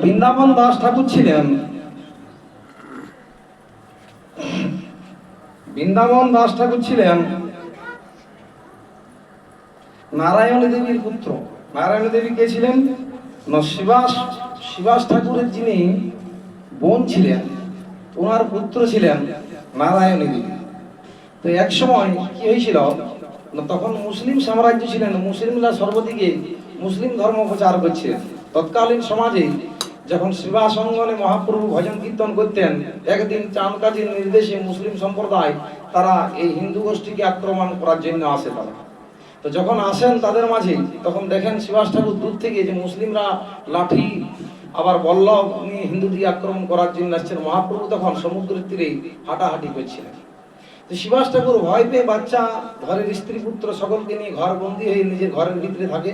বৃন্দাবন দাস ঠাকুর ছিলেন বৃন্দাবন দাস ঠাকুর ছিলেন নারায়ণী দেবীর পুত্র। নারায়ণী দেবী কে ছিলেন? শিবাস ঠাকুরের যিনি বোন ছিলেন, ওনার পুত্র ছিলেন নারায়ণী দেবী। তো এক সময় কি হয়েছিল, তখন মুসলিম সাম্রাজ্য ছিলেন, মুসলিমরা সর্বদিকে মুসলিম ধর্ম প্রচার করছিলেন। তৎকালীন সমাজে যখন শিবাসঙ্গনে মহাপ্রভু ভজন কীর্তন করতেন, একদিন চাঁদ কাজীর নির্দেশে মুসলিম সম্প্রদায় তারা এই হিন্দু গোষ্ঠীকে আক্রমণ করার জন্য আসে। তারা তো যখন আসেন তাদের মাঝে, তখন দেখেন শিবাস ঠাকুর দূর থেকে যে মুসলিমরা লাঠি আবার বল্লভ নিয়ে হিন্দুদিকে আক্রমণ করার জন্য আসছেন। মহাপ্রভু তখন সমুদ্রের তীরে হাঁটাহাঁটি করছিলেন। তো শিবাস ঠাকুর ভয় পেয়ে বাচ্চা, ঘরের স্ত্রী পুত্র সকলকে নিয়ে ঘর বন্দী হয়ে নিজের ঘরের ভিতরে থাকে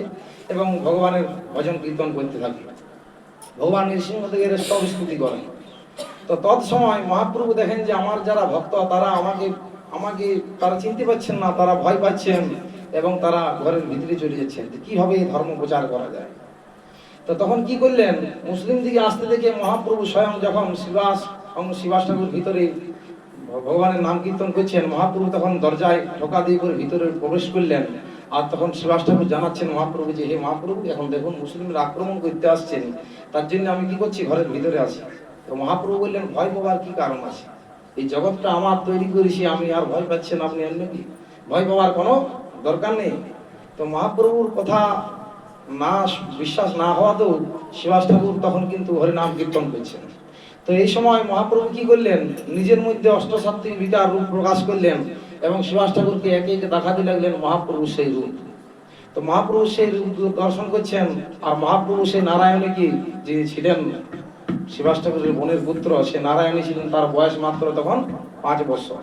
এবং ভগবানের ভজন কীর্তন করতে থাকে। ভগবান নৃসিংহদেবের সব স্তুতি করেন। তো তৎসময় মহাপ্রভু দেখেন যে আমার যারা ভক্ত তারা আমাকে তারা চিনতে পারছেন না, তারা ভয় পাচ্ছেন এবং তারা ঘরের ভিতরে চলে যাচ্ছেন। কিভাবে এই ধর্ম প্রচার করা যায়? তো তখন কি করলেন, মুসলিম দিকে আসতে দেখে মহাপ্রভু স্বয়ং যখন শিবাস ঠাকুর ভিতরে ভগবানের নাম কীর্তন করছেন, মহাপ্রভু তখন দরজায় ঢোকা দিয়ে করে ভিতরে প্রবেশ করলেন। আর তখন শিবাস ঠাকুর জানাচ্ছেন মহাপ্রভু যে, হে মহাপ্রভু, এখন দেখুন মুসলিমরা আক্রমণ করতে আসছেন, তার জন্য আমি কি করছি, ঘরের ভিতরে আছি। তো মহাপ্রভু বললেন, ভয় পাবার কি কারণ আছে? এই জগৎটা আমার তৈরি করেছি, আমি আর ভয় পাচ্ছেন আপনি অন্য কি? ভয় পাওয়ার কোনো দরকার নেই। তো মহাপ্রভুর কথা না বিশ্বাস না হওয়াতেও শিবাস ঠাকুর তখন কিন্তু হরিনাম কীর্তন করছেন। তো এই সময় মহাপ্রভু কি করলেন, নিজের মধ্যে অষ্টসাত্ত্বিক বিকার রূপ প্রকাশ করলেন এবং শিবাস ঠাকুরকে একে একে দেখাতে লাগলেন মহাপ্রভু সেই রূপ। তো মহাপ্রভু সেই রূপ দর্শন করছেন। আর মহাপ্রভু সেই নারায়ণী কি যে ছিলেন শিবাস ঠাকুরের বোনের পুত্র, সে নারায়ণী ছিলেন, তার বয়স মাত্র তখন 5 বছর।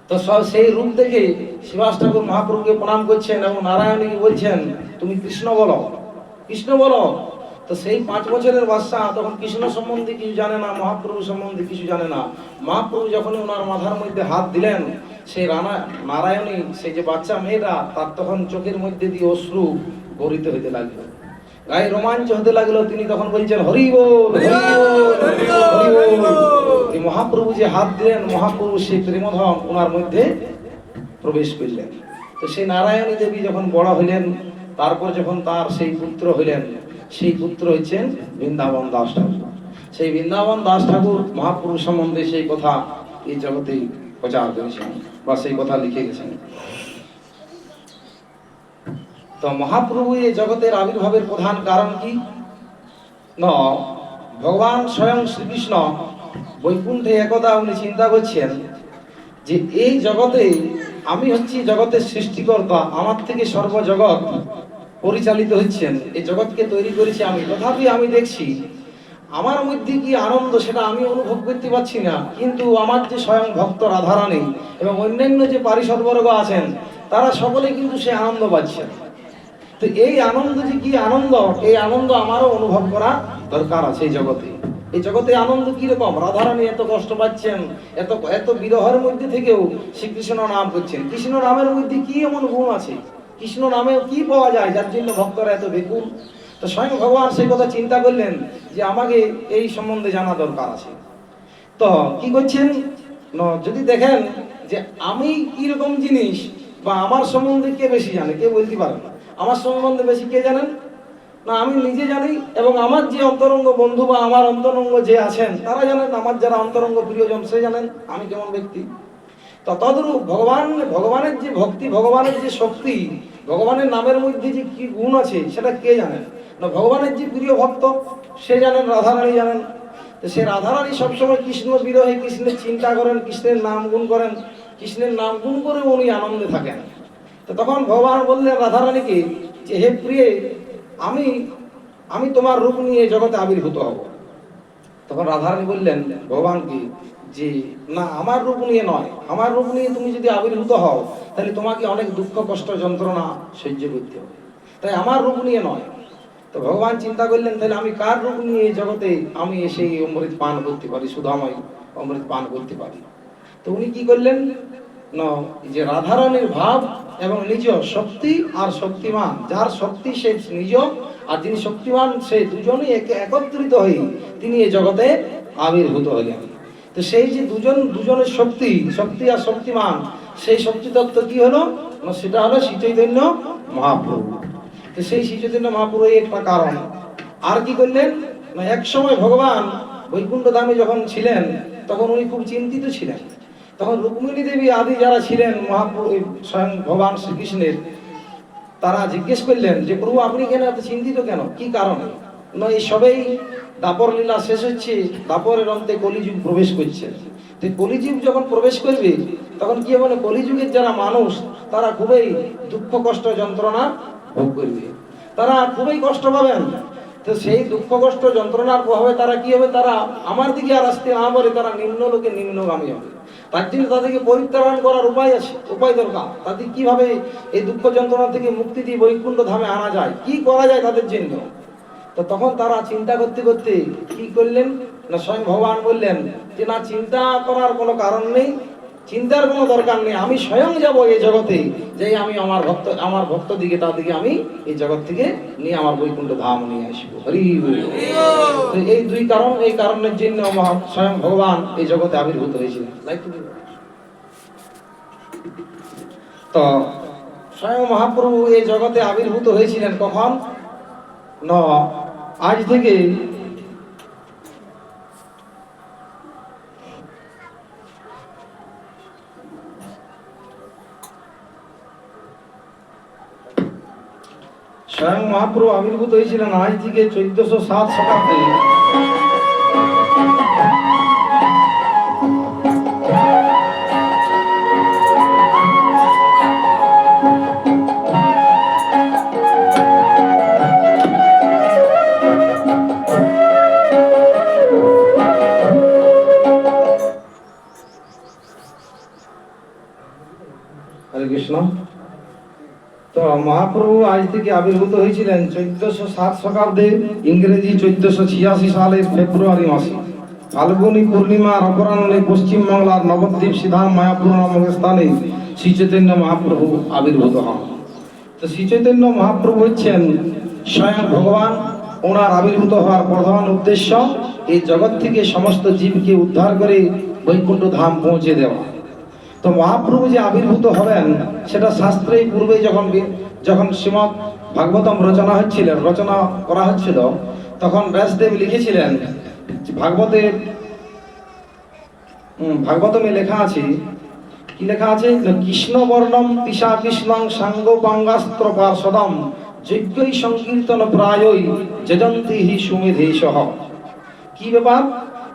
তো সব সেই রূপ দেখে শিবাস ঠাকুর মহাপ্রভুকে প্রণাম করছেন এবং নারায়ণীকে বলছেন, তুমি কৃষ্ণ বলো, কৃষ্ণ বলো। তো সেই 5 বছরের বাচ্চা তখন কৃষ্ণ সম্বন্ধে কিছু জানে না, মহাপ্রভু সম্বন্ধে কিছু জানে না। মহাপ্রভু যখন ওনার মাথার মধ্যে হাত দিলেন, সেই নারায়ণী, সেই যে বাচ্চা মেয়েটা, তার তখন চোখের মধ্যে দিয়ে অশ্রু গড়িত হইতে লাগলো, গায়ে রোমাঞ্চ হতে লাগলো। তিনি তখন বলছেন, হরি বল, হরি বল, হরি বল। মহাপ্রভু যে হাত দিলেন, মহাপ্রভু সেই প্রেমধন ওনার মধ্যে প্রবেশ করলেন। তো সেই নারায়ণী দেবী যখন বড় হইলেন, তারপর যখন তার সেই পুত্র হইলেন, সেই পুত্র হচ্ছেন বৃন্দাবন দাস ঠাকুর। সেই বৃন্দাবন দাস ঠাকুর মহাপ্রভু সম্বন্ধে সেই কথা এই জগতে প্রচার করেছেন বা সেই কথা লিখে গেছেন। তো মহাপ্রভু এই জগতের আবির্ভাবের প্রধান কারণ কি? ভগবান স্বয়ং শ্রীকৃষ্ণ বৈকুণ্ঠে একদা উনি চিন্তা করছেন যে এই জগতে আমি হচ্ছি জগতের সৃষ্টিকর্তা, আমার থেকে সর্বজগৎ পরিচালিত হচ্ছেন, এই জগৎকে তৈরি করেছি আমি। তথাপি আমি দেখছি আমার মধ্যে কি আনন্দ সেটা আমি অনুভব করতে পারছি না, কিন্তু আমার যে স্বয়ং ভক্ত রাধারানী এবং অন্যান্য যে পারিষদবর্গ আছেন, তারা সকলে কিন্তু সে আনন্দ পাচ্ছেন। তো এই আনন্দ যে কি আনন্দ, এই আনন্দ আমারও অনুভব করা দরকার আছে এই জগতে। এই জগতে আনন্দ কিরকম? রাধারানী এত কষ্ট পাচ্ছেন, এত এত বিরহের মধ্যে থেকেও শ্রীকৃষ্ণ নাম করছেন। কৃষ্ণ নামের মধ্যে কি এমন গুণ আছে, কৃষ্ণ নামে কি পাওয়া যায় যার জন্য ভক্তরা এত বেকুল? তো স্বয়ং ভগবান সেই কথা চিন্তা করলেন যে আমাকে এই সম্বন্ধে জানা দরকার আছে। তো কি করছেন, যদি দেখেন যে আমি কিরকম জিনিস বা আমার সম্বন্ধে কে বেশি জানে, কে বলতে পারেন আমার সম্বন্ধে বেশি কে জানেন? না, আমি নিজে জানি এবং আমার যে অন্তরঙ্গ বন্ধু বা আমার অন্তরঙ্গ যে আছেন তারা জানেন, আমার যারা অন্তরঙ্গ প্রিয়জন সে জানেন আমি কেমন ব্যক্তি। তো তদরূপ ভগবানের যে ভক্তি, ভগবানের যে শক্তি, ভগবানের নামের মধ্যে যে কি গুণ আছে সেটা কে জানেন? না, ভগবানের যে প্রিয় ভক্ত সে জানেন, রাধারানী জানেন। তো সে রাধারানী সবসময় কৃষ্ণ বিরহে কৃষ্ণের চিন্তা করেন, কৃষ্ণের নাম গুণ করেন, কৃষ্ণের নাম গুণ করে উনি আনন্দে থাকেন। তো তখন ভগবান বললেন রাধারানীকে যে, হে প্রিয়ে, আমি তোমার রূপ নিয়ে জগতে আবির্ভূত হব। তখন রাধারানী বললেন ভগবানকে যে, না, আমার রূপ নিয়ে নয়, আমার রূপ নিয়ে তুমি যদি আবির্ভূত হও তাহলে তোমাকে অনেক দুঃখ কষ্ট যন্ত্রণা সহ্য করতে হবে, তাই আমার রূপ নিয়ে নয়। তো ভগবান চিন্তা করলেন, তাহলে আমি কার রূপ নিয়ে এই জগতে আমি এসে অমৃত পান করতে পারি, সুধাময় অমৃত পান করতে পারি? তো উনি কি করলেন, যে রাধারানীর ভাব এবং নিজ শক্তি আর শক্তিমান, যার শক্তি সে নিজ আর যিনি শক্তিমান, সে দুজনই একত্রিত হয়ে তিনি এই জগতে আবির্ভূত হলেন। তো সেই যে দুজনের শক্তি আর শক্তিমান, সেই শক্তি তত্ত্ব কি হলো না, সেটা হলো শ্রী চৈতন্য মহাপ্রভু। তো সেই শ্রী চৈতন্য মহাপ্রভু একটা কারণ। আর কি করলেন না, এক সময় ভগবান বৈকুণ্ঠ ধামে যখন ছিলেন তখন উনি খুব চিন্তিত ছিলেন। তখন রুক্মিণী দেবী আদি যারা ছিলেন মহাপ্রভু স্বয়ং ভগবান শ্রীকৃষ্ণের, তারা জিজ্ঞেস করলেন যে প্রভু আপনি কেন এত চিন্তিত, কেন, কি কারণে? না এই সবেই দাপর লীলা শেষ হচ্ছে, দাপরের অন্তে কলিযুগ প্রবেশ করছে। তো কলিযুগ যখন প্রবেশ করবে তখন কি হবে, কলিযুগের যারা মানুষ তারা খুবই দুঃখ কষ্ট যন্ত্রণা ভোগ করবে, তারা খুবই কষ্ট পাবেন। তো সেই দুঃখ কষ্ট যন্ত্রণার প্রভাবে তারা কি হবে, তারা আমার দিকে আর আসতে না পারে, তারা নিম্ন লোকে নিম্নগামী হবে। তার জন্য তাদেরকে পরিত্রাণ করার উপায় আছে, উপায় দরকার। তাদের কিভাবে এই দুঃখ যন্ত্রণা থেকে মুক্তি দিয়ে বৈকুণ্ঠ ধামে আনা যায়, কি করা যায় তাদের জন্য। তো তখন তারা চিন্তা করতে করতে কি করলেন না, স্বয়ং ভগবান বললেন যে না, চিন্তা করার কোনো কারণ নেই, চিন্তার কোনো দরকার নেই, আমি স্বয়ং যাব এই জগতে, যে আমি আমার ভক্ত দিকে তাদেরকে আমি এই জগৎ থেকে নিয়ে আমার বৈকুণ্ঠ ধাম নিয়ে আসবো। হরি বল। তো এই দুই কারণ, এই কারণের জন্য স্বয়ং ভগবান এই জগতে আবির্ভূত হয়েছিলেন। তো স্বয়ং মহাপ্রভু এই জগতে আবির্ভূত হয়েছিলেন কখন না, আজ থেকে স্বয়ং মহাপ্রভু আবির্ভূত হয়েছিলেন আজ থেকে 1407 শতাব্দে। হরে কৃষ্ণ। তো মহাপ্রভু আজ থেকে আবির্ভূত হয়েছিলেন 1407 শতাব্দে, ইংরেজি 1486 সালের ফেব্রুয়ারি মাসে ফাল্গুনী পূর্ণিমার অপরাহ্নে পশ্চিমবাংলার নবদ্বীপ সিধাম মায়াপুর নামক স্থানে শ্রী চৈতন্য মহাপ্রভু আবির্ভূত হন। তো শ্রী চৈতন্য মহাপ্রভু হচ্ছেন স্বয়ং ভগবান। ওনার আবির্ভূত হওয়ার প্রধান উদ্দেশ্য এই জগৎ থেকে সমস্ত জীবকে উদ্ধার করে বৈকুণ্ঠ ধাম পৌঁছে দেওয়া। তো মহাপ্রভু যে আবির্ভূত হবেন সেটা শাস্ত্রেই পূর্বে যখন শ্রীমদ্ ভাগবতম রচনা করা হচ্ছিল, তখন ব্যাসদেব লিখেছিলেন, ভাগবতমে লেখা আছে, কি লেখা আছে, কৃষ্ণ বর্ণম তিসা কৃষ্ণং সাঙ্গ পাঙ্গাস্ত্র পার্ষদম যজ্ঞই সংকীর্তন প্রায়ই যজন্তি হি সুমেধেশঃ। কি ব্যাপার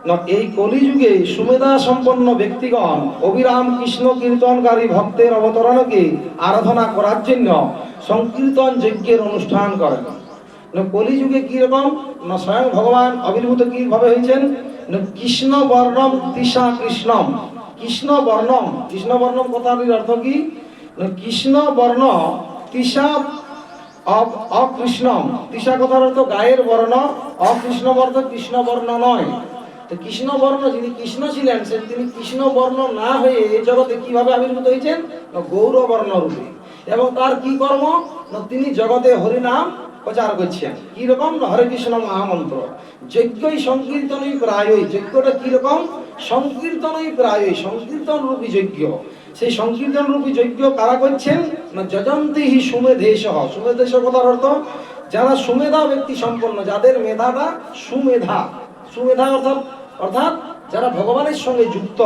না, এই কলিযুগে সুমেধা সম্পন্ন ব্যক্তিগণ অবিরাম কৃষ্ণ কীর্তনকারী ভক্তের অবতরণকে আরাধনা করার জন্য সংকীর্তন যজ্ঞের অনুষ্ঠান করেন। কলিযুগে কিরকম না, স্বয়ং ভগবান আবির্ভূত কিভাবে হয়েছেন না, কৃষ্ণ বর্ণম তিসা কৃষ্ণম। কৃষ্ণ বর্ণম কথাটির অর্থ কি না, কৃষ্ণ বর্ণ তিসা অকৃষ্ণম। তিসা কথার অর্থ গায়ের বর্ণ, অকৃষ্ণ বর্ণ কৃষ্ণ বর্ণ নয়। তো কৃষ্ণ বর্ণ যিনি কৃষ্ণ ছিলেন, তিনি কৃষ্ণ বর্ণ না হয়ে এই জগতে কিভাবে আবির্ভূত হয়েছেন না, গৌরবর্ণ রূপে। এবং তার কি কর্ম না, তিনি জগতে হরিনাম প্রচার করছেন। কি রকম না, হরে কৃষ্ণ মহামন্ত্র যজ্ঞই সংকীর্তনই প্রায়ই। যজ্ঞটা কি রকম, সংকীর্তনই প্রায়ই, সংকীর্তন রূপী যজ্ঞ। সেই সংকীর্তন রূপী যজ্ঞ কারা করছেন না, যজন্তি হি সুমেধেশঃ। সুমেধেশ কথার অর্থ যারা সুমেধা ব্যক্তি সম্পন্ন, যাদের মেধাটা সুমেধা অর্থাৎ যারা ভগবানের সঙ্গে যুক্ত,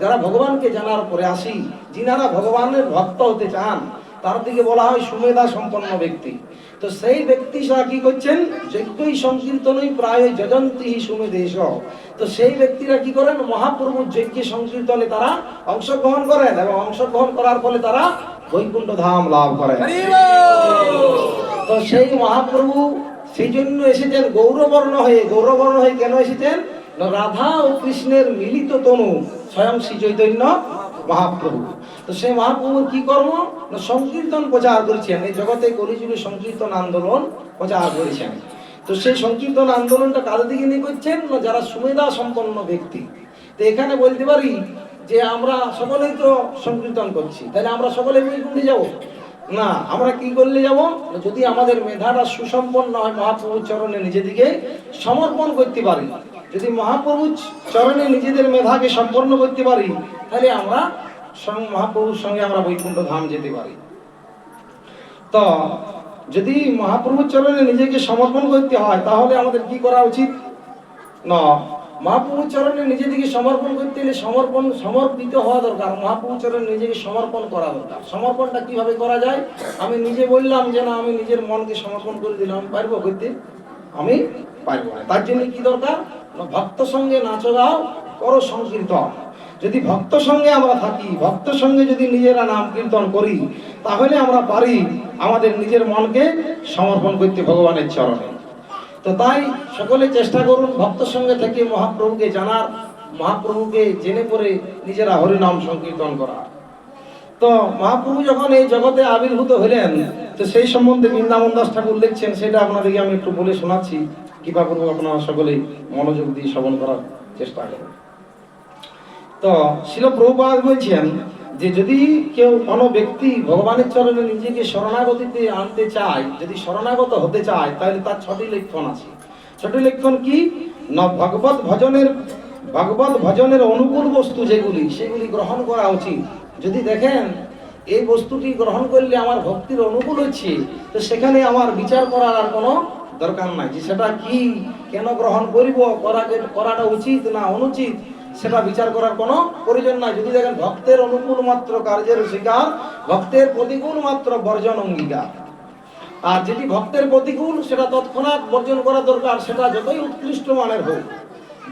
যারা ভগবানকে জানার পরে আসি, যিনারা ভগবানের ভক্ত হতে চান, তার দিকে বলা হয় সুমেধা সম্পন্ন ব্যক্তি। তো সেই ব্যক্তি যারা কি করছেন, যজ্ঞই সংকীর্তনই প্রায় যজন্তি হি সুমেধেশঃ। তো সেই ব্যক্তিরা কি করেন, মহাপ্রভুর যজ্ঞ সংকীর্তনে তারা অংশগ্রহণ করেন, এবং অংশগ্রহণ করার ফলে তারা বৈকুণ্ঠ ধাম লাভ করেন। তো সেই মহাপ্রভু সেই জন্য এসেছেন গৌরবর্ণ হয়ে। গৌরবর্ণ হয়ে কেন এসেছেন না, রাধা ও কৃষ্ণের মিলিত তনু স্বয়ং শ্রী চৈতন্য মহাপ্রভু। তো সেই মহাপ্রভুর কি কর্ম না, সংকীর্তন প্রচার করেছেন। এই জগতে কলিযুগে সংকীর্তন আন্দোলন প্রচার করেছেন। তো সেই সংকীর্তন আন্দোলনটা কাদের দিকে নিয়ে করছেন না, যারা সুমেধা সম্পন্ন ব্যক্তি। তো এখানে বলতে পারি যে আমরা সকলেই তো সংকীর্তন করছি, তাহলে আমরা সকলে বৈকুণ্ঠে যাব না, আমরা কি করলে যাব? যদি আমাদের মেধাটা সুসম্পন্ন হয়, মহাপ্রভুর চরণে নিজেদিকে সমর্পণ করতে পারি, যদি মহাপ্রভুর চরণে নিজেদের মেধাকে সম্পন্ন করতে পারি, তাহলে আমরা স্বয়ং মহাপ্রভুর সঙ্গে আমরা বৈকুণ্ঠ ধাম যেতে পারি। তো যদি মহাপ্রভুর চরণে নিজেকে সমর্পণ করতে হয়, তাহলে আমাদের কি করা উচিত? না, মহাপ্রভুর চরণে নিজেদেরকে সমর্পণ করতে হলে সমর্পিত হওয়া দরকার। মহাপ্রভুর চরণে নিজেকে সমর্পণ করা দরকার। সমর্পণটা কিভাবে করা যায়? আমি নিজে বললাম যে না, আমি নিজের মনকে সমর্পণ করে দিলাম, পারবো করতে? আমি পারবো না। তার জন্য কি দরকার? ভক্ত সঙ্গে নাচো গাও করো সংকীর্তন। যদি ভক্ত সঙ্গে আমরা থাকি, ভক্ত সঙ্গে যদি নিজেরা নাম কীর্তন করি, তাহলে আমরা পারি আমাদের নিজের মনকে সমর্পণ করতে ভগবানের চরণে। তো তাই সকলে চেষ্টা করুন ভক্ত সঙ্গে থেকে মহাপ্রভুকে জানার, মহাপ্রভুকে জেনে পড়ে নিজেরা হরিনাম সংকীর্তন করা। তো মহাপ্রভু যখন এই জগতে আবির্ভূত হলেন, তো সেই সম্বন্ধে বৃন্দাবন দাস ঠাকুর লিখছেন, সেটা আপনাদেরকে আমি একটু বলে শোনাচ্ছি। কৃপাপূর্বক আপনারা সকলেই মনোযোগ দিয়ে শ্রবণ করার চেষ্টা করুন। তো শিল প্রভুপাদ বলছেন যে যদি কেউ কোনো ব্যক্তি ভগবানের চরণে নিজেকে শরণাগতিতে আনতে চায়, যদি শরণাগত হতে চায়, তাহলে তার 6টি লক্ষণ আছে। 6টি লক্ষণ কি? না, ভগবত ভজনের অনুকূল বস্তু যেগুলি, সেগুলি গ্রহণ করা উচিত। যদি দেখেন এই বস্তুটি গ্রহণ করলে আমার ভক্তির অনুকূল হচ্ছে, তো সেখানে আমার বিচার করার আর কোনো দরকার নাই যে সেটা কি, কেন গ্রহণ করিব, করাটা উচিত না অনুচিত, সেটা বিচার করার কোনো প্রয়োজন নাই। যদি দেখেন ভক্তের অনুকূল মাত্র কার্যের স্বীকার, ভক্তের প্রতিকূল মাত্র বর্জন অঙ্গীকার। আর যেটি ভক্তের প্রতিকূল, সেটা তৎক্ষণাৎ বর্জন করা দরকার, সেটা যতই উৎকৃষ্ট মানের হোক।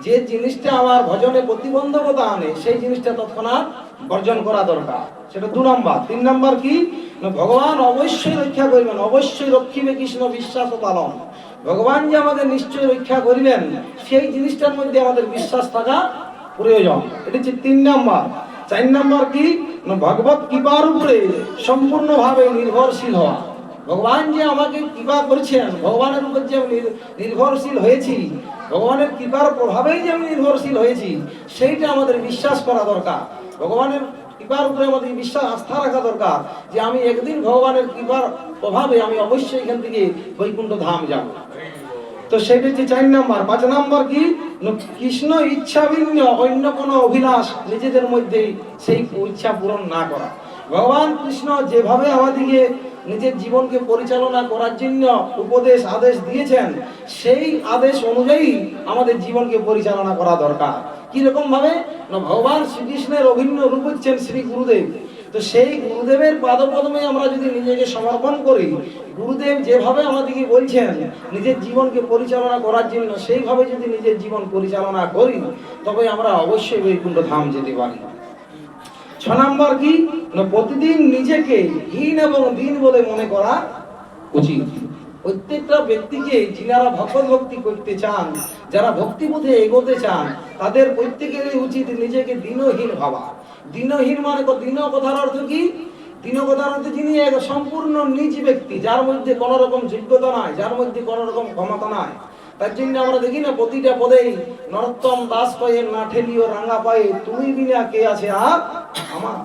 যে জিনিসটা আমার ভজনে প্রতিবন্ধকতা আনে, সেই জিনিসটা তৎক্ষণাৎ বর্জন করা দরকার। সেটা 2 নম্বর। 3 নম্বর কি? না, ভগবান অবশ্যই রক্ষা করবেন, অবশ্যই রক্ষিবে কৃষ্ণ বিশ্বাস ও পালন। ভগবান যে আমাদের নিশ্চয়ই রক্ষা করবেন, সেই জিনিসটার মধ্যে আমাদের বিশ্বাস থাকা প্রয়োজন। এটা হচ্ছে 3 নম্বর। 4 নম্বর কি? না, ভগবত কৃপার উপরে সম্পূর্ণভাবে নির্ভরশীল হওয়া। ভগবান যে আমাকে কৃপা করছেন, ভগবানের উপর যে আমি নির্ভরশীল হয়েছি, ভগবানের কৃপার প্রভাবেই যে আমি নির্ভরশীল হয়েছি, সেইটা আমাদের বিশ্বাস করা দরকার। ভগবানের কৃপার উপরে আমাদের বিশ্বাস, আস্থা রাখা দরকার যে আমি একদিন ভগবানের কৃপার প্রভাবে আমি অবশ্যই এখান থেকে বৈকুণ্ঠ ধাম যাব। তো সেটা হচ্ছে 4 নম্বর। 5 নম্বর কি? কৃষ্ণ ইচ্ছা ভিন্ন অন্য কোনো অভিলাষ নিজেদের মধ্যে সেই ইচ্ছা পূরণ না করা। ভগবান কৃষ্ণ যেভাবে আমাদেরকে নিজের জীবনকে পরিচালনা করার জন্য উপদেশ আদেশ দিয়েছেন, সেই আদেশ অনুযায়ী আমাদের জীবনকে পরিচালনা করা দরকার। কিরকম ভাবে? না, ভগবান শ্রীকৃষ্ণের অভিন্ন রূপ হচ্ছেন শ্রী গুরুদেব। তো সেই গুরুদেবের পাদপদ্মে আমরা যদি নিজেকে সমর্পণ করি, গুরুদেব যেভাবে আমাদেরকে বলছেন নিজের জীবনকে পরিচালনা করার জন্য, সেইভাবে যদি নিজের জীবন পরিচালনা করি, তবে আমরা অবশ্যই বৈকুণ্ঠ ধাম যেতে পারি। 6 নম্বর কি? না, প্রতিদিন নিজেকে হীন এবং দীন বলে মনে করা উচিত। প্রত্যেকটা ব্যক্তিকে যিনারা ভক্তি করতে চান, যারা ভক্তিপথে এগোতে চান, তাদের প্রত্যেকেরই উচিত নিজেকে দীনহীন ভাবা। দীনহীন মানে দীন কথার অর্থ কি? দীন কথার অর্থ যিনি এক সম্পূর্ণ নিজ ব্যক্তি, যার মধ্যে কোনো রকম যোগ্যতা নাই, যার মধ্যে কোনো রকম ক্ষমতা নাই। তার জন্য আমরা দেখি না প্রতিটা পদেই নরোত্তম দাস পায়ে না ঠেলিও রাঙা পায়ে তুমি বিনা কে আছে আর আমার।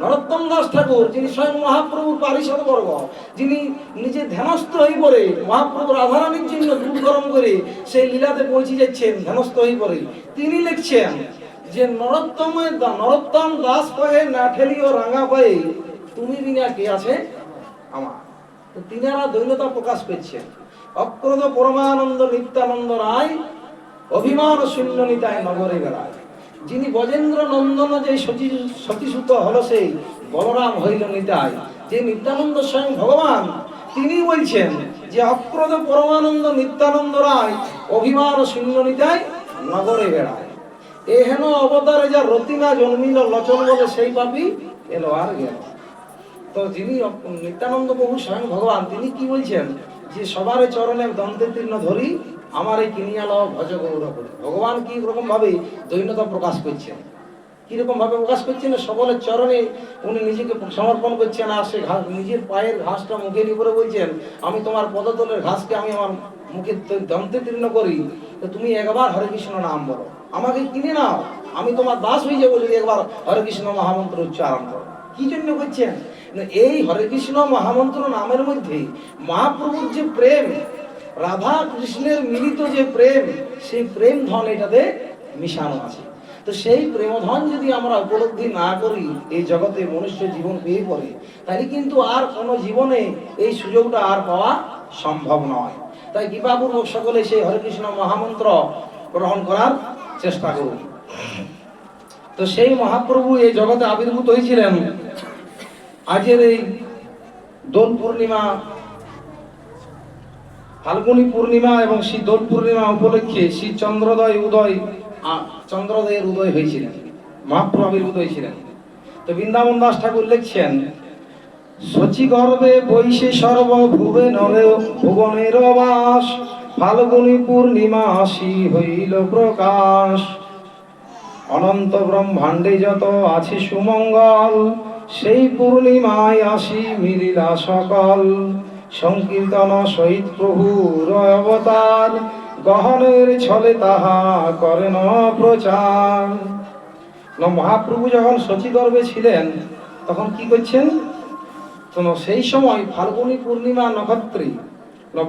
নরোত্তম দাস ঠাকুর, যিনি স্বয়ং মহাপ্রভুর পারিষদ বর্গ, যিনি নিজে ধ্যানস্থ হয়ে পড়ে মহাপ্রভু রাধারানীর জন্য দুধ গরম করে সেই লীলাতে পৌঁছে যাচ্ছেন ধ্যানস্থ হয়ে পড়ে, তিনি লিখছেন যে নরোত্তম দাস পায়ে না ঠেলিও রাঙা পায়ে তুমি বিনা কে আছে আমার। তো তিনারা দৈন্যতা প্রকাশ করছেন। অক্রোধ পরমানন্দ নিত্যানন্দ রায় অভিমান শূন্য নিতায় নগরে বেড়ায়। যিনি বজেন্দ্র নন্দন যে সতীসূত হলো সেই বলরাম হইল নিতাই, যে নিত্যানন্দ স্বয়ং ভগবান, তিনি বলছেন যে অক্রোধ পরমানন্দ নিত্যানন্দ রায় অভিমান শূন্য নিতায় নগরে বেড়ায়। এ হেন অবতারে যা রতিনা জন্মিল লচন বলে সেই পাপি এলো আর গেল। তো যিনি নিত্যানন্দ প্রভু স্বয়ং ভগবান, তিনি কি বলছেন যে সবার চরণে দন্তে তীর্ণ ধরি আমার এই কিনিয়াল ভজ গৌর করি। ভগবান কি রকম ভাবে দৈন্যতা প্রকাশ করছেন, কিরকম ভাবে প্রকাশ করছেন? সকলের চরণে উনি নিজেকে সমর্পণ করছেন, আর সে নিজের পায়ের ঘাসটা মুখের উপরে বলছেন আমি তোমার পদতলের ঘাসকে আমি আমার মুখে দন্তে তীর্ণ করি, তো তুমি একবার হরে কৃষ্ণ নাম বলো, আমাকে কিনে নাও, আমি তোমার দাস হয়ে যাবো যদি একবার হরে কৃষ্ণ মহামন্ত্র উচ্চারণ করো। কি জন্য করছেন? এই হরে কৃষ্ণ মহামন্ত্র নামের মধ্যে মহাপ্রভুর যে প্রেম, রাধা কৃষ্ণের মিলিত যে প্রেম, সেই প্রেম ধন এটাতে মিশানো আছে। তো সেই প্রেমধন যদি আমরা উপলব্ধি না করি এই জগতে মনুষ্য জীবন পেয়ে পড়ে, তাহলে কিন্তু আর কোনো জীবনে এই সুযোগটা আর পাওয়া সম্ভব নয়। তাই কৃপাপূর্বক সকলে সেই হরে কৃষ্ণ মহামন্ত্র গ্রহণ করার চেষ্টা করুন। তো সেই মহাপ্রভু এই জগতে আবির্ভূত হয়েছিলেন আজের এই দোল পূর্ণিমা, ফাল্গুনী পূর্ণিমা এবং সেই দোল পূর্ণিমা উপলক্ষে শ্রী চন্দ্রোদয়ের উদয় হয়েছিলেন, মহাপ্রভু আবির্ভূত হয়েছিলেন। তো বৃন্দাবন দাস ঠাকুর লিখছেন, শচী গর্ভে বৈশে সর্বভুবে নরে ভুবনের বাস, ফাল্গুনী পূর্ণিমা আসি হইল প্রকাশ। অনন্ত ব্রহ্মাণ্ডে যত আছে সুমঙ্গল, সেই পূর্ণিমায় আসি মিলিলা সকল। সংকীর্তন সহিত প্রভুর অবতার, গহনের ছলে তাহা করেন প্রচার। মহাপ্রভু যখন শচী গর্ভে ছিলেন তখন কি করছেন? সেই সময় ফাল্গুনী পূর্ণিমা নক্ষত্রে,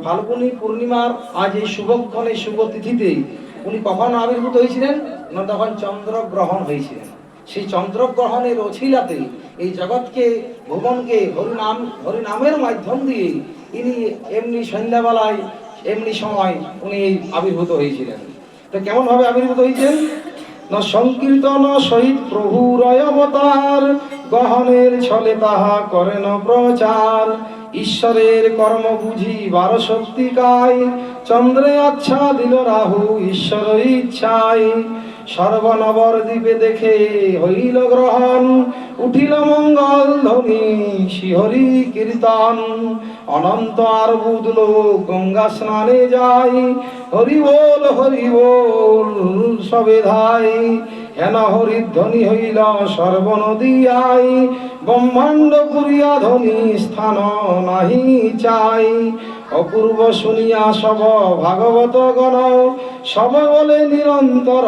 ফাল্গুনী পূর্ণিমার আজ এই শুভক্ষণে শুভ তিথিতে উনি কখন আবির্ভূত হয়েছিলেন না? তখন চন্দ্রগ্রহণ হয়েছিলেন। সেই চন্দ্রগ্রহণের অছিলাতে এই জগৎকে, ভুবনকে হরিনামের মাধ্যম দিয়ে ইনি এমনি সন্ধ্যাবেলায় এমনি সময় উনি আবির্ভূত হয়েছিলেন। তো কেমন ভাবে আবির্ভূত হয়েছেন না? সংকীর্তন সহিত প্রভুর অবতার, গহনের ছলে তাহা করেন প্রচার। ঈশ্বরের কর্ম বুঝি 12 শক্তিকায়, চন্দ্রে আচ্ছা দিল রাহু ঈশ্বর ইচ্ছায়। সর্বনবর দ্বীপে দেখে হইল গ্রহণ, উঠিল মঙ্গল ধ্বনি শিহরি কীর্তন। অনন্ত আর বুধল গঙ্গা স্নানে যাই, হরি বল সবে ধাই। হেন হরিধ্বনি হইল সর্বনদিয়াই, ব্রহ্মাণ্ড পুরিয়া ধ্বনি স্থান নাহি চাই। অপূর্ব শুনিয়া সব ভাগবত গণ, সবে বলে নিরন্তর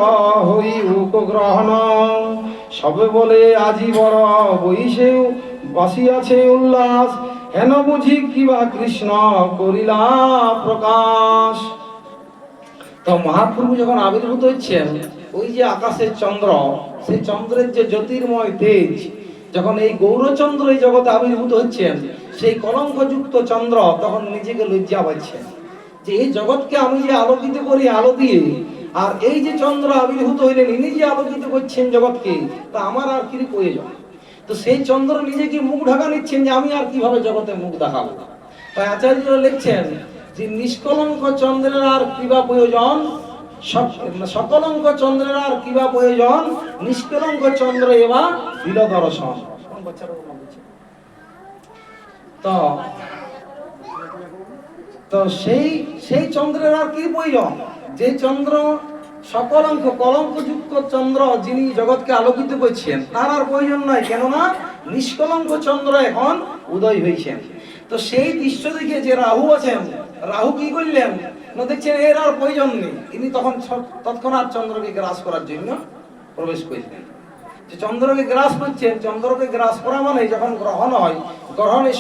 হই উপগ্রহণ। সবে বলে আজি বড় বৈশে বাসিয়াছে উল্লাস, হেন বুঝি কিবা কৃষ্ণ করিলা প্রকাশ। তো মহাপ্রভু যখন আবির্ভূত হচ্ছেন, ওই যে আকাশের চন্দ্র, সেই চন্দ্রের যে জ্যোতির্ময় তেজ, যখন এই গৌরচন্দ্র এই জগতে আবির্ভূত হচ্ছেন, সেই কলঙ্কযুক্ত চন্দ্র তখন নিজেকে লজ্জা পাচ্ছেন যে এই জগৎকে আমি যে আলোকিত করি আলো দিয়ে, আর এই যে চন্দ্র আবির্ভূত হইলেন ইনি যে আলোকিত করছেন জগৎকে, তা আমার আর কি প্রয়োজন? তো সেই চন্দ্র নিজেকে মুখ ঢাকা নিচ্ছেন যে আমি আর কিভাবে জগতে মুখ দেখাবো। তাই আচার্যরা লিখছেন যে নিষ্কলঙ্ক চন্দ্রের আর কিবা প্রয়োজন, সকলঙ্ক চন্দ্রের আর কিবা প্রয়োজন, নিষ্কলঙ্ক চন্দ্র এবা দিল দর্শন। তো সেই চন্দ্রের আর কি প্রয়োজন? যে চন্দ্র সকলঙ্ক কলঙ্কযুক্ত চন্দ্র যিনি জগৎকে আলোকিত করছেন, তার আর প্রয়োজন নাই, কেননা নিষ্কলঙ্ক চন্দ্র এখন উদয় হয়েছেন। তো সেই দৃশ্য দেখে যে রাহু আছেন, রাহু কি করলেন না? দেখছেন এর আর প্রয়োজন নেই, ইনি তখন তৎক্ষণাৎ চন্দ্রকে গ্রাস করার জন্য প্রবেশ করলেন। যে চন্দ্রকে গ্রাস করছেন, চন্দ্রকে গ্রাস করা মানে যখন গ্রহণ হয়, গ্রহণে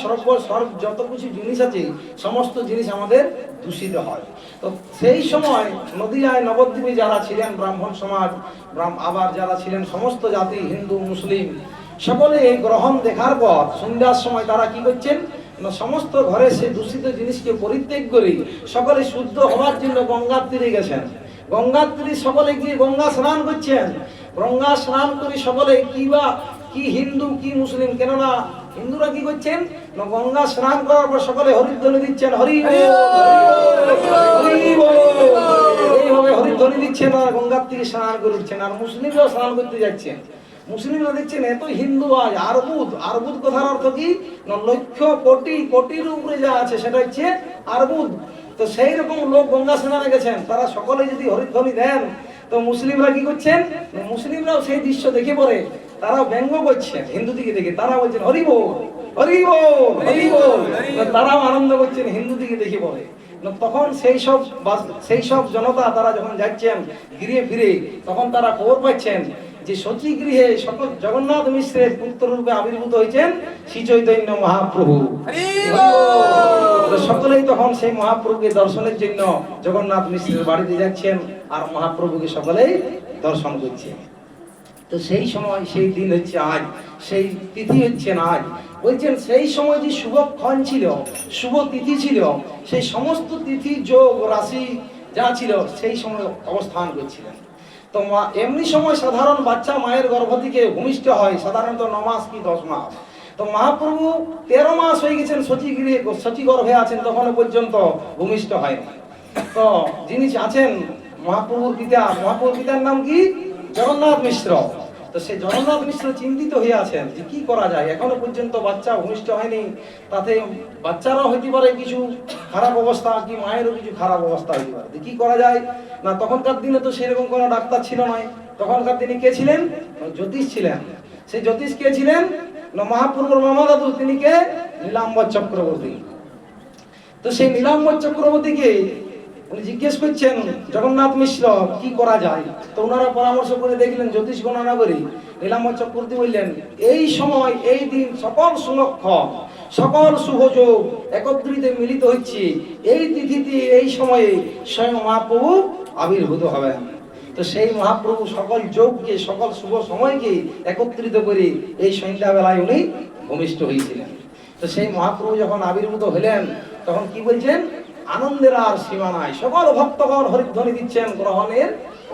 যত কিছু জিনিস আছে সমস্ত জিনিস আমাদের দূষিত হয়। তো সেই সময় নদিয়ায় নবদ্বীপে যারা ছিলেন ব্রাহ্মণ সমাজ, আবার যারা ছিলেন সমস্ত জাতি, হিন্দু মুসলিম, সকলে এই গ্রহণ দেখার পর সন্ধ্যার সময় তারা কি করছেন না? সমস্ত ঘরে সেই দূষিত জিনিসকে পরিত্যাগ করে সকলে শুদ্ধ হওয়ার জন্য গঙ্গার তীরে গেছেন। গঙ্গার তীরে সকলে গিয়ে গঙ্গা স্নান করছেন। গঙ্গা স্নান করে সকলে কি হিন্দু কি মুসলিম, কেননা হিন্দুরা কি করছেন না? গঙ্গা স্নান করার পর সকলে হরিধ্বনি দিচ্ছেন, হরি এইভাবে হরিধ্বনি দিচ্ছেন আর গঙ্গার থেকে স্নান করে উঠছেন। আর মুসলিমরাও স্নান করতে যাচ্ছেন। মুসলিমরা দেখছেন এত হিন্দু আজ আরবুদ কথার অর্থ কি না? লক্ষ কোটির উপরে যা আছে সেটা হচ্ছে আরবুদ। তো সেই রকম লোক গঙ্গা স্নানে গেছেন, তারা সকলে যদি হরিধ্বনি দেন, তো মুসলিমরা কি করছেন? মুসলিমরাও সেই দৃশ্য দেখে পরে তারা ব্যঙ্গ করছেন হিন্দু দিকে দেখে, তারা বলছেন হরি বল হরি বল হরি বল, তারাও আনন্দ করছেন হিন্দু দিকে দেখে পরে। তখন সেই সব জনতা তারা যখন যাচ্ছেন ঘিরে ফিরে, তখন তারা খবর পাচ্ছেন যে শচী গৃহে সকল জগন্নাথ মিশ্রের পুত্র রূপে আবির্ভূত হয়েছেন শ্রী চৈতন্য মহাপ্রভু। সকলেই তখন সেই মহাপ্রভুকে দর্শনের জন্য জগন্নাথ মিশ্রের বাড়িতে যাচ্ছেন আর মহাপ্রভুকে সকলেই দর্শন করছে। তো সেই সময় সেই দিন হচ্ছে আজ, সেই তিথি হচ্ছেন আজ। বলছেন সেই সময় যে শুভক্ষণ ছিল, শুভ তিথি ছিল, সেই সমস্ত তিথি যোগ রাশি যা ছিল সেই সময় অবস্থান করছিলেন। তো এমনি সময় সাধারণ বাচ্চা মায়ের গর্ভ থেকে ভূমিষ্ঠ হয় সাধারণত 9 মাস কি 10 মাস। তো মহাপ্রভু 13 মাস হয়ে গেছেন সচী গর্ভে আছেন, তখনও পর্যন্ত ভূমিষ্ঠ হয়নি। তো যিনি আছেন মহাপ্রভুর পিতার নাম কি? জগন্নাথ মিশ্র। তো সেই জগন্নাথ মিশ্র চিন্তিত হয়ে আছেন যে কি করা যায়, এখনো পর্যন্ত বাচ্চা ভূমিষ্ঠ হয়নি, তাতে বাচ্চারাও হইতে পারে কিছু খারাপ অবস্থা, কি মায়েরও কিছু খারাপ অবস্থা হইতে পারে, কি করা যায় না। তখনকার দিনে তো সেরকম কোনো ডাক্তার ছিল না, তখনকার দিনে কে ছিলেন? জ্যোতিষ ছিলেন। সেই জ্যোতিষ কে ছিলেন? না মহাপ্রভুর মামা দাদু, তিনি কে? নীলাম্বর চক্রবর্তী। তো সেই নীলাম্বর চক্রবর্তীকে উনি জিজ্ঞেস করছেন জগন্নাথ মিশ্র কি করা যায়। তো ওনারা পরামর্শ করে দেখলেন, জ্যোতিষ গণনা করে নীলাম্বর চক্রবর্তী বললেন এই সময় এই দিন সকল সুলক্ষণ সকল শুভযোগ একত্রিত মিলিত হচ্ছে, এই তিথিতে এই সময়ে স্বয়ং মহাপ্রভু আবির্ভূত হবেন। তো সেই মহাপ্রভু সকল যোগকে সকল শুভ সময়কে একত্রিত করে এই সন্ধ্যাবেলায় উনি ভূমিষ্ঠ হয়েছিলেন। তো সেই মহাপ্রভু যখন আবির্ভূত হলেন তখন কি বলছেন? আনন্দের আর সীমা নাই, সকল ভক্তগণ হরিধ্বনি দিচ্ছেন গ্রহণের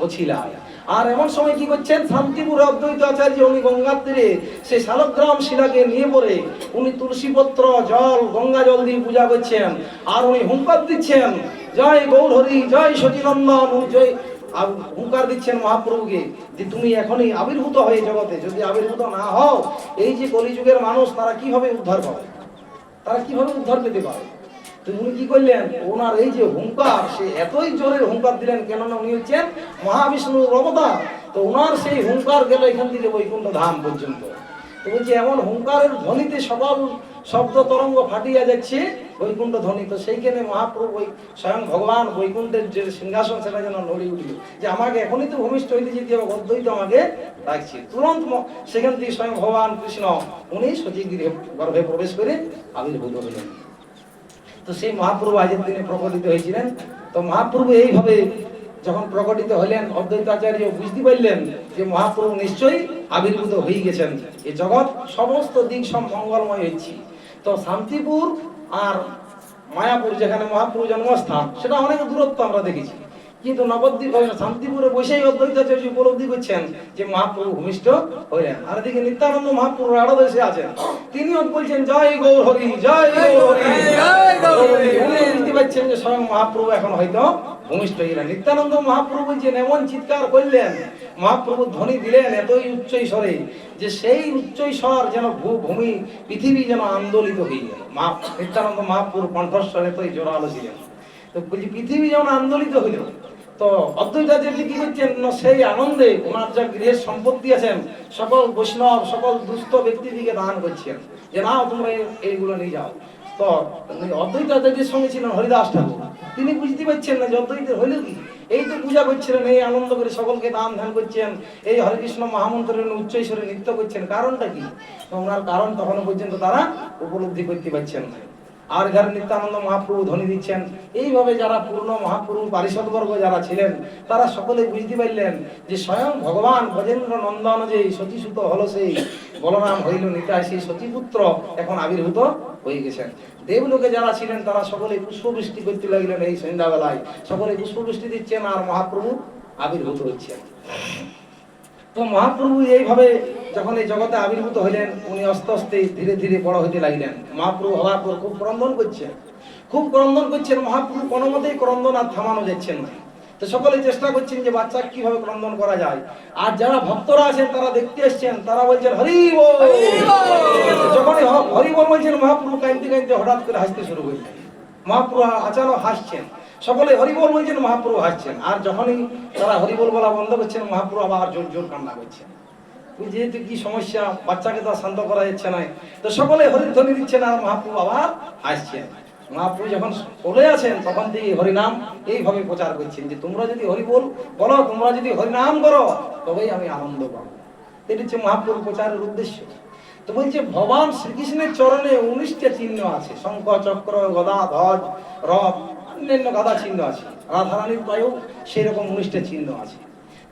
অছিলায়। আর এমন সময় কি করছেন? শান্তিপুরে অদ্বৈত আচার্য উনি গঙ্গার তীরে সেই শালগ্রাম শিলাকে নিয়ে পড়ে উনি তুলসীপত্র জল গঙ্গা জল দিয়ে পূজা করছেন। আর উনি হুঙ্কার দিচ্ছেন জয় গৌর হরি, জয় সচিনন্দন, জয় হুঙ্কার দিচ্ছেন মহাপ্রভুকে যে তুমি এখনই আবির্ভূত হয়ে জগতে, যদি আবির্ভূত না হও এই যে কলিযুগের মানুষ তারা কিভাবে উদ্ধার পাবে, তারা কিভাবে উদ্ধার পেতে পারে। তো উনি কি করলেন? ওনার এই যে হুঙ্কার, সে এতই জোরের হুঙ্কার দিলেন, কেননা উনি হচ্ছেন মহাবিষ্ণুর অবতার। তো ওনার সেই হুঙ্কার গেল এখান থেকে বৈকুণ্ঠ ধাম পর্যন্ত। তো বলছে এমন হুঙ্কারের ধ্বনিতে সকল শব্দ তরঙ্গ ফাটিয়া যাচ্ছে বৈকুণ্ঠ ধ্বনি। তো সেইখানে মহাপ্রভু স্বয়ং ভগবান বৈকুণ্ঠের যে সিংহাসন সেটা যেন নড়ে উঠল, যে আমাকে এখনই তো ভূমিষ্ঠ হইতে যেতে হবে, অদ্বৈত আমাকে ডাকছে। তুরন্ত সেখান থেকে স্বয়ং ভগবান কৃষ্ণ উনি সচী গর্ভে প্রবেশ করে আবির্ভূত হলেন। তো সেই মহাপ্রভু আজের দিনে প্রকটিত হয়েছিলেন। তো মহাপ্রভু এইভাবে যখন প্রকটিত হলেন অদ্বৈত আচার্য বুঝতে পারলেন যে মহাপ্রভু নিশ্চয়ই আবির্ভূত হয়ে গেছেন, এই জগৎ সমস্ত দিক সব মঙ্গলময় হচ্ছে। তো শান্তিপুর আর মায়াপুর যেখানে মহাপ্রভু জন্মস্থান সেটা অনেক দূরত্ব আমরা দেখেছি, কিন্তু নবদ্বীপ শান্তিপুরে বসেই অদ্বৈত আচার্য উপলব্ধি করছেন যে মহাপ্রভু ভূমিষ্ঠ হইলেন। আর এদিকে নিত্যানন্দ মহাপ্রভু আরো দেশে আছেন, তিনিও বলছেন জয় গৌর হরি, জয় গৌর হরি। উনি বুঝতে পারছেন যে স্বয়ং মহাপ্রভু এখন হয়তো ভূমিষ্ঠ হইলেন। নিত্যানন্দ মহাপ্রভু বলছেন এমন চিৎকার করলেন, মহাপ্রভু ধ্বনি দিলেন এতই উচ্চ স্বরে যে সেই উচ্চ স্বর যেন ভূমি পৃথিবী যেন আন্দোলিত হয়ে গেল। নিত্যানন্দ মহাপ্রভুর কণ্ঠস্বর এতই জোরালো ছিলেন। তো বলছি পৃথিবী যেমন আন্দোলিত হইল। তো অদ্বৈত আচার্য কি করছেন? সেই আনন্দে ওনার যা গৃহের সম্পত্তি আছেন সকল বৈষ্ণব সকল দুস্থ ব্যক্তিদিকে দান করছেন, যে নাও তোমরা এইগুলো নিয়ে যাও। তো অদ্বৈত আচার্যের সঙ্গে ছিলেন হরিদাস ঠাকুর, তিনি বুঝতে পারছেন না যে অদ্বৈতের হইল কি, এই তো পূজা করছিলেন, এই আনন্দ করে সকলকে দান ধ্যান করছেন, এই হরে কৃষ্ণ মহামন্ত্রের উচ্চ ঈশ্বরে নৃত্য করছেন, কারণটা কি? ওনার কারণ তখনও পর্যন্ত তারা উপলব্ধি করতে পারছেন না। আর এখানে নিত্যানন্দ মহাপ্রভু ধ্বনি দিচ্ছেন। এইভাবে যারা পূর্ণ মহাপ্রভু পারিষদবর্গ যারা ছিলেন তারা সকলে বুঝতে পারলেন যে স্বয়ং ভগবান গজেন্দ্র নন্দন যে সতীসুত হলো, সেই বলরাম হইল নিতাই, সেই সতীপুত্র এখন আবির্ভূত হয়ে গেছেন। দেবলোকে যারা ছিলেন তারা সকলে পুষ্পবৃষ্টি করতে লাগলেন, এই সন্ধ্যাবেলায় সকলে পুষ্পবৃষ্টি দিচ্ছেন আর মহাপ্রভু আবির্ভূত হচ্ছেন। তো মহাপ্রভু এইভাবে যখন এই জগতে আবির্ভূত হলেন উনি আস্তে আস্তে ধীরে ধীরে বড় হতে লাগলেন। মহাপ্রভু হওয়ার পর খুব ক্রন্দন করছেন, মহাপ্রভু কোনো মতেই ক্রন্দন আর থামানো যাচ্ছেন না। তো সকলে চেষ্টা করছেন যে বাচ্চা কিভাবে ক্রন্দন করা যায়। আর যারা ভক্তরা আছেন তারা দেখতে এসছেন, তারা বলছেন হরি বল। যখনই হরি বল বলছেন মহাপ্রভু কাঁদতে কাঁদতে হঠাৎ করে হাসতে শুরু করলেন। মহাপ্রভু আচানক হাসছেন, সকলে হরিবল বলছেন, মহাপ্রভু হাসছেন। আর যখনই তারা হরিবল বলা বন্ধ করছেন মহাপ্রভু আবার জোর জোর কান্না করছেন। যেহেতু কি সমস্যা, বাচ্চাকে তো শান্ত করা যাচ্ছে না, তো সকলে হরিধ্বনি দিচ্ছেন আর মহাপ্রভু আবার হাসছেন। মহাপ্রভু যখন চলে আছেন তখন থেকে হরিনাম এইভাবে প্রচার করছেন যে তোমরা যদি হরিবল বলো, তোমরা যদি হরিনাম করো তবেই আমি আনন্দ পাবো। এটা হচ্ছে মহাপ্রভু প্রচারের উদ্দেশ্য। তো বলছে ভগবান শ্রীকৃষ্ণের চরণে 19টা চিহ্ন আছে, শঙ্খ চক্র গদা ধ্বজ রথ অন্যান্য গাদা চিহ্ন আছে, রাধারানীর পায়েও সেরকম 19টা চিহ্ন আছে।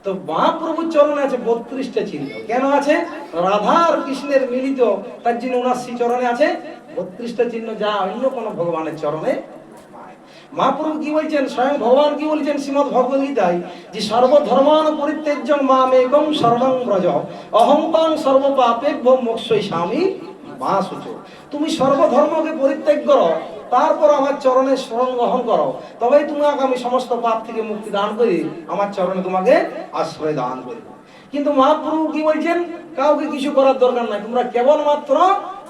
তো মহাপ্রভুর চরণে আছে 32টা চিহ্ন। কেন আছে? রাধা আর কৃষ্ণের মিলিত, তার জন্য ওনার শ্রী চরণে আছে 32টা চিহ্ন, যা অন্য কোনো ভগবানের চরণে। মহাপ্রভু কি বলছেন, স্বয়ং ভগবান কি বলছেন শ্রীমদ্ ভগবদ গীতায়, যে সর্বধর্মান পরিত্যাজ্যং মামেকং শরণং ব্রজ অহং তাং সর্বপাপেভ্যো মোক্ষয়িষ্যামি মা শুচো। তুমি সর্বধর্মকে পরিত্যাগ করো, তারপর আমার চরণে শরণ গ্রহণ করো, তবেই তোমাকে আমি সমস্ত পাপ থেকে মুক্তি দান করি, আমার চরণে তোমাকে আশ্রয় দান করি। কিন্তু মহাপ্রভু কি বলছেন, কাউকে কিছু করার দরকার নাই, তোমরা কেবলমাত্র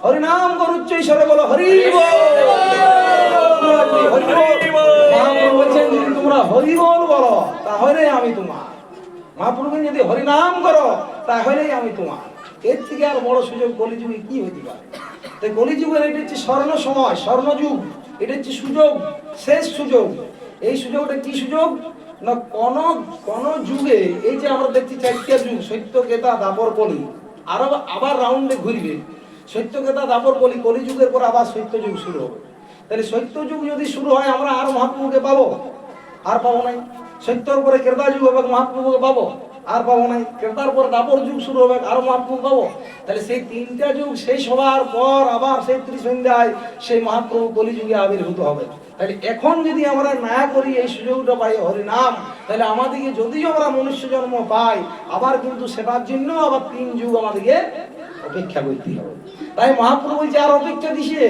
হরিনাম করো, উচ্চ ঈশ্বরে বলো হরি বল। মহাপ্রভু বলছেন যদি তোমরা হরি বল বলো তাহলে আমি তোমার। মহাপ্রভু যদি হরিনাম করো তাহলেই আমি তোমার। এর থেকে আর বড় সুযোগ কলিযুগে কি হতে পারে? তাই কলিযুগের এটা হচ্ছে স্বর্ণ সময়, স্বর্ণযুগ, এটা হচ্ছে সুযোগ, শেষ সুযোগ। এই সুযোগটা কি সুযোগ না, কোন যুগে এই যে আমরা দেখছি 4টা যুগ, সত্য ত্রেতা দ্বাপর কলি, আবার রাউন্ডে ঘুরবে। সত্য ত্রেতা দ্বাপর কলি, কলিযুগের পর আবার সত্য যুগ শুরু হবে। তাহলে সত্য যুগ যদি শুরু হয়, আমরা আর মহাপ্রভুকে পাবো? আর পাবো নাই। সত্যর পরে ত্রেতা যুগ হবে, মহাপ্রভুকে পাবো? আর পাবো নাই। ত্রেতার পর দ্বাপর যুগ শুরু হবে, আর মহাপ্রভু পাবো? তাহলে সেই 3টা যুগ শেষ হওয়ার পর আবার সেই ত্রিসন্ধ্যায় সেই মহাপ্রভু কলিযুগে আবির্ভূত হবে। তাহলে এখন যদি আমরা না করি এই সুযোগটা পাই হরিনাম, তাহলে আমাদেরকে যদিও আমরা মনুষ্য জন্ম পাই, আবার কিন্তু সেটার জন্য আবার 3 যুগ আমাদেরকে অপেক্ষা করতে হবে। তাই মহাপ্রভু বলছে আর অপেক্ষা দিছে,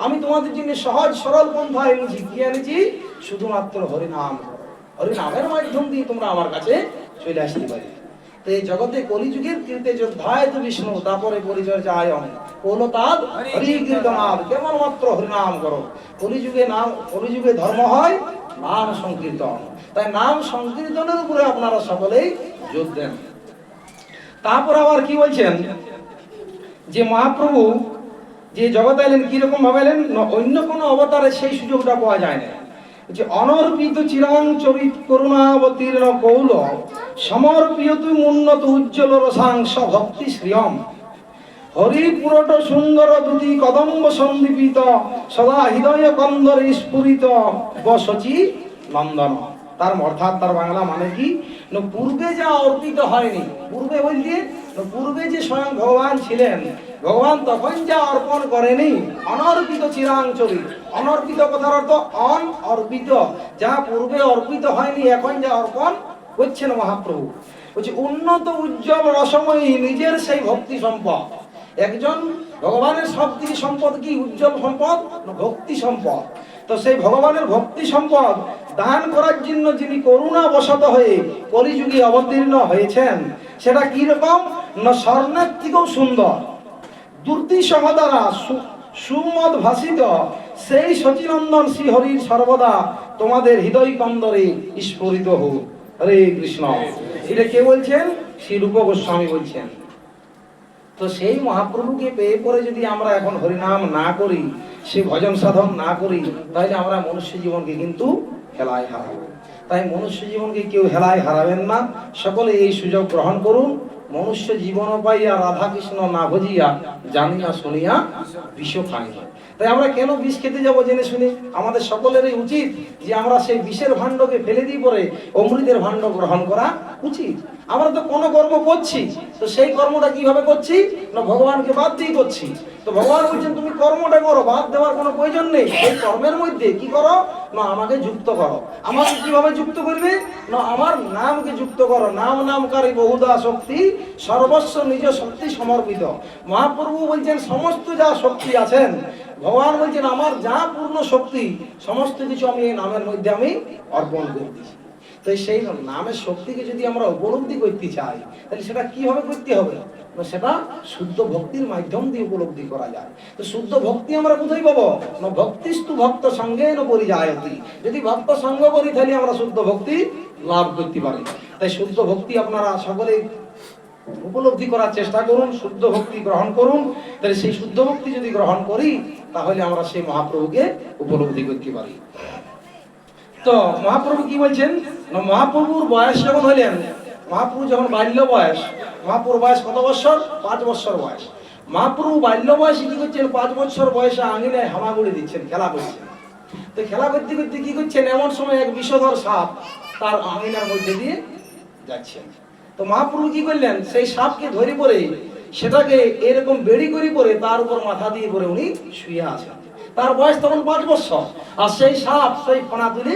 আমি তোমাদের জন্য সহজ সরল পন্থা এনেছি। কি এনেছি? শুধুমাত্র হরিনাম। হরিনামের মাধ্যম দিয়ে তোমরা আমার কাছে চলে আসতে পারি। তো এই জগতে কলিযুগের কীর্তে যোদ্ধায় তো বিষ্ণু, তারপরে পরিচর্যায় কৌলতাদ হরি কীর্তনাদ, কেবলমাত্র হরিনাম করো। কলিযুগে ধর্ম হয় নাম সংকীর্তন। তাই নাম সংকীর্তনের উপরে আপনারা সকলেই জোর দেন। তারপর আবার কি বলছেন যে মহাপ্রভু যে জগতে এলেন কিরকম ভাবে এলেন, অন্য কোনো অবতারে সেই সুযোগটা পাওয়া যায় না। যে অনর্পিত চিরাং চরিত করুণাবতীর্ণ কৌল সমর্পিয়তু উন্নত উজ্জ্বল রসাংশ ভক্তি শ্রিয়ম হরিপুরট সুন্দর দুতি কদম্ব সন্দীপিত সদা হৃদয় কন্দর স্ফুরিত বসচি নন্দন। তার অর্থাৎ তার বাংলা মানে কি, পূর্বে যা অর্পিত হয়নি, পূর্বে বলতে পূর্বে যে স্বয়ং ভগবান ছিলেন, ভগবান তখন যা অর্পণ করেনি, অনর্পিত চিরাঞ্চলি। অনর্পিত কথার অর্থ অনর্পিত, যা পূর্বে অর্পিত হয়নি এখন যা অর্পণ করছেন মহাপ্রভু। বলছে উন্নত উজ্জ্বল রসময়ী নিজের সেই ভক্তি সম্পদ। একজন ভগবানের সবথেকে সম্পদ কি? উজ্জ্বল সম্পদ, ভক্তি সম্পদ। তো সেই ভগবানের ভক্তি সম্পদ দান করার জন্য যিনি করুণা বশত হয়ে কলিযুগে অবতীর্ণ হয়েছেন, সেটা কি রকম না, স্বর্ণের থেকেও সুন্দর, দুর্তি সহদারা সুমদ ভাসিত সেই সচিনন্দন শ্রীহরির সর্বদা তোমাদের হৃদয় কন্দরে স্ফুরিত হোক। হরে কৃষ্ণ। এটা কে বলছেন? শ্রী রূপ গোস্বামী বলছেন। তো সেই মহাপ্রভুকে পেয়ে পরে যদি আমরা এখন হরিনাম না করি, সে ভজন সাধন না করি, তাহলে আমরা মনুষ্য জীবনকে কিন্তু হেলায় হারাবো। তাই মনুষ্য জীবনকে কেউ হেলায় হারাবেন না, সকলে এই সুযোগ গ্রহণ করুন। মনুষ্য জীবন পাইয়া রাধা কৃষ্ণ না ভজিয়া জানিয়া শুনিয়া বিষ খাই। তাই আমরা কেন বিষ খেতে যাবো জেনে শুনে? আমাদের সকলেরই উচিত যে আমরা সেই বিষের ভাণ্ডকে ফেলে দিয়ে পরে অমৃতের ভাণ্ড গ্রহণ করা উচিত। আমরা তো কোনো কর্ম করছি, তো সেই কর্মটা কিভাবে করছি না, ভগবানকে বাদ দিয়ে করছি। তো ভগবান বলছেন তুমি কর্মটা করো, বাদ দেওয়ার কোনো প্রয়োজন নেই। এই কর্মের মধ্যে কি করো না, আমাকে যুক্ত করো। আমাকে কিভাবে যুক্ত করবে না, আমার নামকে যুক্ত করো। নামকারী বহুদা শক্তি সর্বস্ব নিজ শক্তি সমর্পিত। মহাপ্রভু বলছেন সমস্ত যা শক্তি আছেন, ভগবান বলছেন আমার যা পূর্ণ শক্তি সমস্ত কিছু আমি এই নামের মধ্যে আমি অর্পণ করতেছি। তো সেই নামের শক্তিকে যদি আমরা উপলব্ধি করতে চাই, তাহলে সেটা কিভাবে করতে হবে? সেটা শুদ্ধ ভক্তির মাধ্যম দিয়ে উপলব্ধি করা যায়। তো শুদ্ধ ভক্তি আমরা কোথায় পাবো না, ভক্তিস্তু ভক্ত সঙ্গে ন পরিযায়তি। যদি ভক্ত সঙ্গ করি তাহলে আমরা শুদ্ধ ভক্তি লাভ করতে পারি। তাই শুদ্ধ ভক্তি আপনারা সকলেই উপলব্ধি করার চেষ্টা করুন, শুদ্ধ ভক্তি গ্রহণ করুন। তাহলে সেই শুদ্ধ ভক্তি যদি গ্রহণ করি, তাহলে আমরা সেই মহাপ্রভুকে উপলব্ধি করতে পারি। তো মহাপ্রভু কি বলছেন না, মহাপ্রভুর বয়স যখন হলেন মহাপ্রভু যখন বাল্য বয়স, মহাপ্রভুর বয়স কত বছর? 5 বছর বয়স। মহাপ্রভু বাল্য বয়সে কি করছেন? 5 বছর বয়সে আঙিনায় হামাগুড়ি দিচ্ছেন, খেলা করছেন। তো খেলা করতে করতে কি করছেন? এমন সময় এক বিষধর সাপ তার আঙিনার মধ্যে দিয়ে যাচ্ছেন। তো মহাপ্রভু কি করলেন? সেই সাপকে ধরে পড়ে সেটাকে এরকম বেড়ি করে পরে তার উপর মাথা দিয়ে পরে উনি শুয়ে আছেন। তার বয়স তখন 5 বছর, আর সেই সাপ সেই ফনা তুলে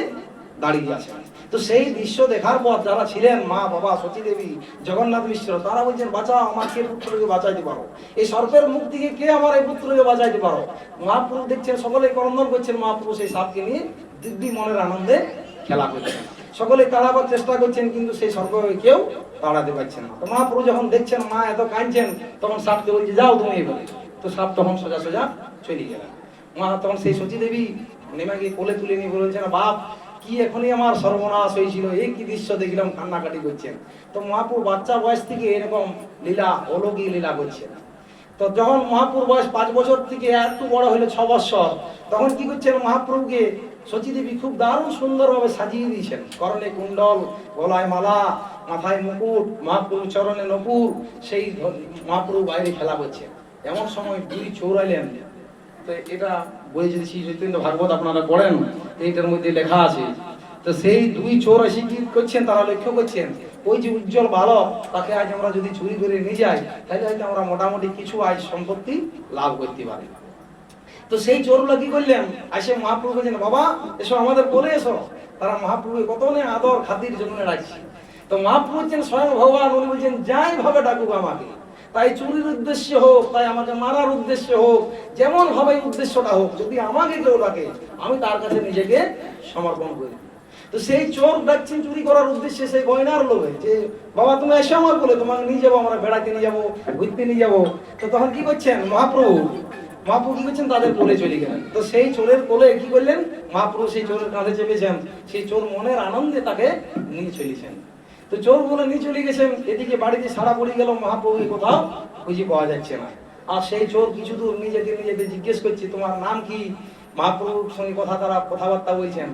দাঁড়িয়ে আছেন। তো সেই দৃশ্য দেখার পর যারা ছিলেন মা, বাবা, সতী দেবী, জগন্নাথ মিশ্র, তারা বলছেন, বাঁচাও, আমার কে পুত্রকে বাঁচাইতে পারো? এই সর্পের মুখ থেকে কে আমার এই পুত্রকে বাঁচাইতে পারো? মহাপ্রভু দেখছেন সকলে ক্রন্দন করছেন, মহাপ্রভু সেই সাপকে নিয়ে দিব্যি মনের আনন্দে খেলা করছেন। সকলে তাড়াবার চেষ্টা করছেন, কিন্তু সেই সর্পকে কেউ তাড়াতে পারছেন না। তো মহাপ্রভু যখন দেখছেন মা এত কাঁদছেন, তখন সাপকে বলছে, যাও তুমি বলে। তো সাপ তখন সোজা সোজা চলে গেলেন। মা তখন সেই সতী দেবী নেমে গিয়ে কোলে তুলে নিয়ে বলেছেন, বাপ, কি এখনই আমার সর্বনাশ হয়েছিল, এই কি দৃশ্য দেখলাম, কান্নাকাটি করছেন। তো মহাপ্রভু বাচ্চা বয়স থেকে এরকম লীলা অলৌকিক লীলা করছেন। তো যখন মহাপ্রভুর বয়স 5 বছর থেকে একটু বড় হলো 6 বছর, তখন কি করছেন? মহাপ্রভুকে সতী দেবী খুব দারুণ সুন্দরভাবে সাজিয়ে দিয়েছেন। করণে কুণ্ডল, গলায় মালা, মাথায় মুকুট, মহাপ্রভু চরণে নপুর। সেই মহাপ্রভু বাইরে খেলা করছেন। এমন সময় 2 চোর এলেন। তো এটা বই যদি শ্রী চৈতন্য ভাগবত আপনারা পড়েন, এইটার মধ্যে লেখা আছে। তো সেই 2 চোর এসে কি করছেন? তারা লক্ষ্য করছেন ওই যে উজ্জ্বল বালক, তাকে আজ আমরা যদি চুরি করে নিয়ে যাই, তাহলে হয়তো আমরা মোটামুটি কিছু আজ সম্পত্তি লাভ করতে পারি। তো সেই চোরগুলো কি করলেন? এসে মহাপ্রভু বলছেন, বাবা এসো, আমাদের বলে এসো। তারা মহাপ্রভুকে কত আদর খাতির জন্য ডাকছে। তো মহাপ্রভু বলছেন স্বয়ং ভগবান, উনি বলছেন, যাই ভাবে ডাকুক আমাকে, তাই চুরির উদ্দেশ্য হোক, তাই আমাকে মারার উদ্দেশ্য হোক, যেমন ভাবে উদ্দেশ্যটা হোক, যদি আমাকে কেউ ডাকে, আমি তার কাছে নিজেকে সমর্পণ করি। তো সেই চোর ডাকছেন চুরি করার উদ্দেশ্যে, সেই গয়নার লোভে, যে বাবা তুমি এসে আমার বলে, তোমাকে নিয়ে যাবো, আমরা বেড়াতে নিয়ে যাবো, ঘুরতে নিয়ে যাবো। তো তখন কি করছেন মহাপ্রভু কি করছেন? তাদের কোলে চলে গেলেন। তো সেই চোরের কোলে কি করলেন? মহাপ্রভু সেই চোরের কাঁধে চেপেছেন। সেই চোর মনের আনন্দে তাকে নিয়ে চলেছেন। তো চোর বলে নিয়ে চলে গেছেন। এদিকে বাড়িতে সারা পড়ে গেল, মহাপ্রভুকে কোথাও খুঁজে পাওয়া যাচ্ছে না। আর সেই চোর কিছু দূর নিজেকে জিজ্ঞেস করছে, তোমার নাম কি? মহাপ্রভুর সঙ্গে তারা কথাবার্তা বলছেন।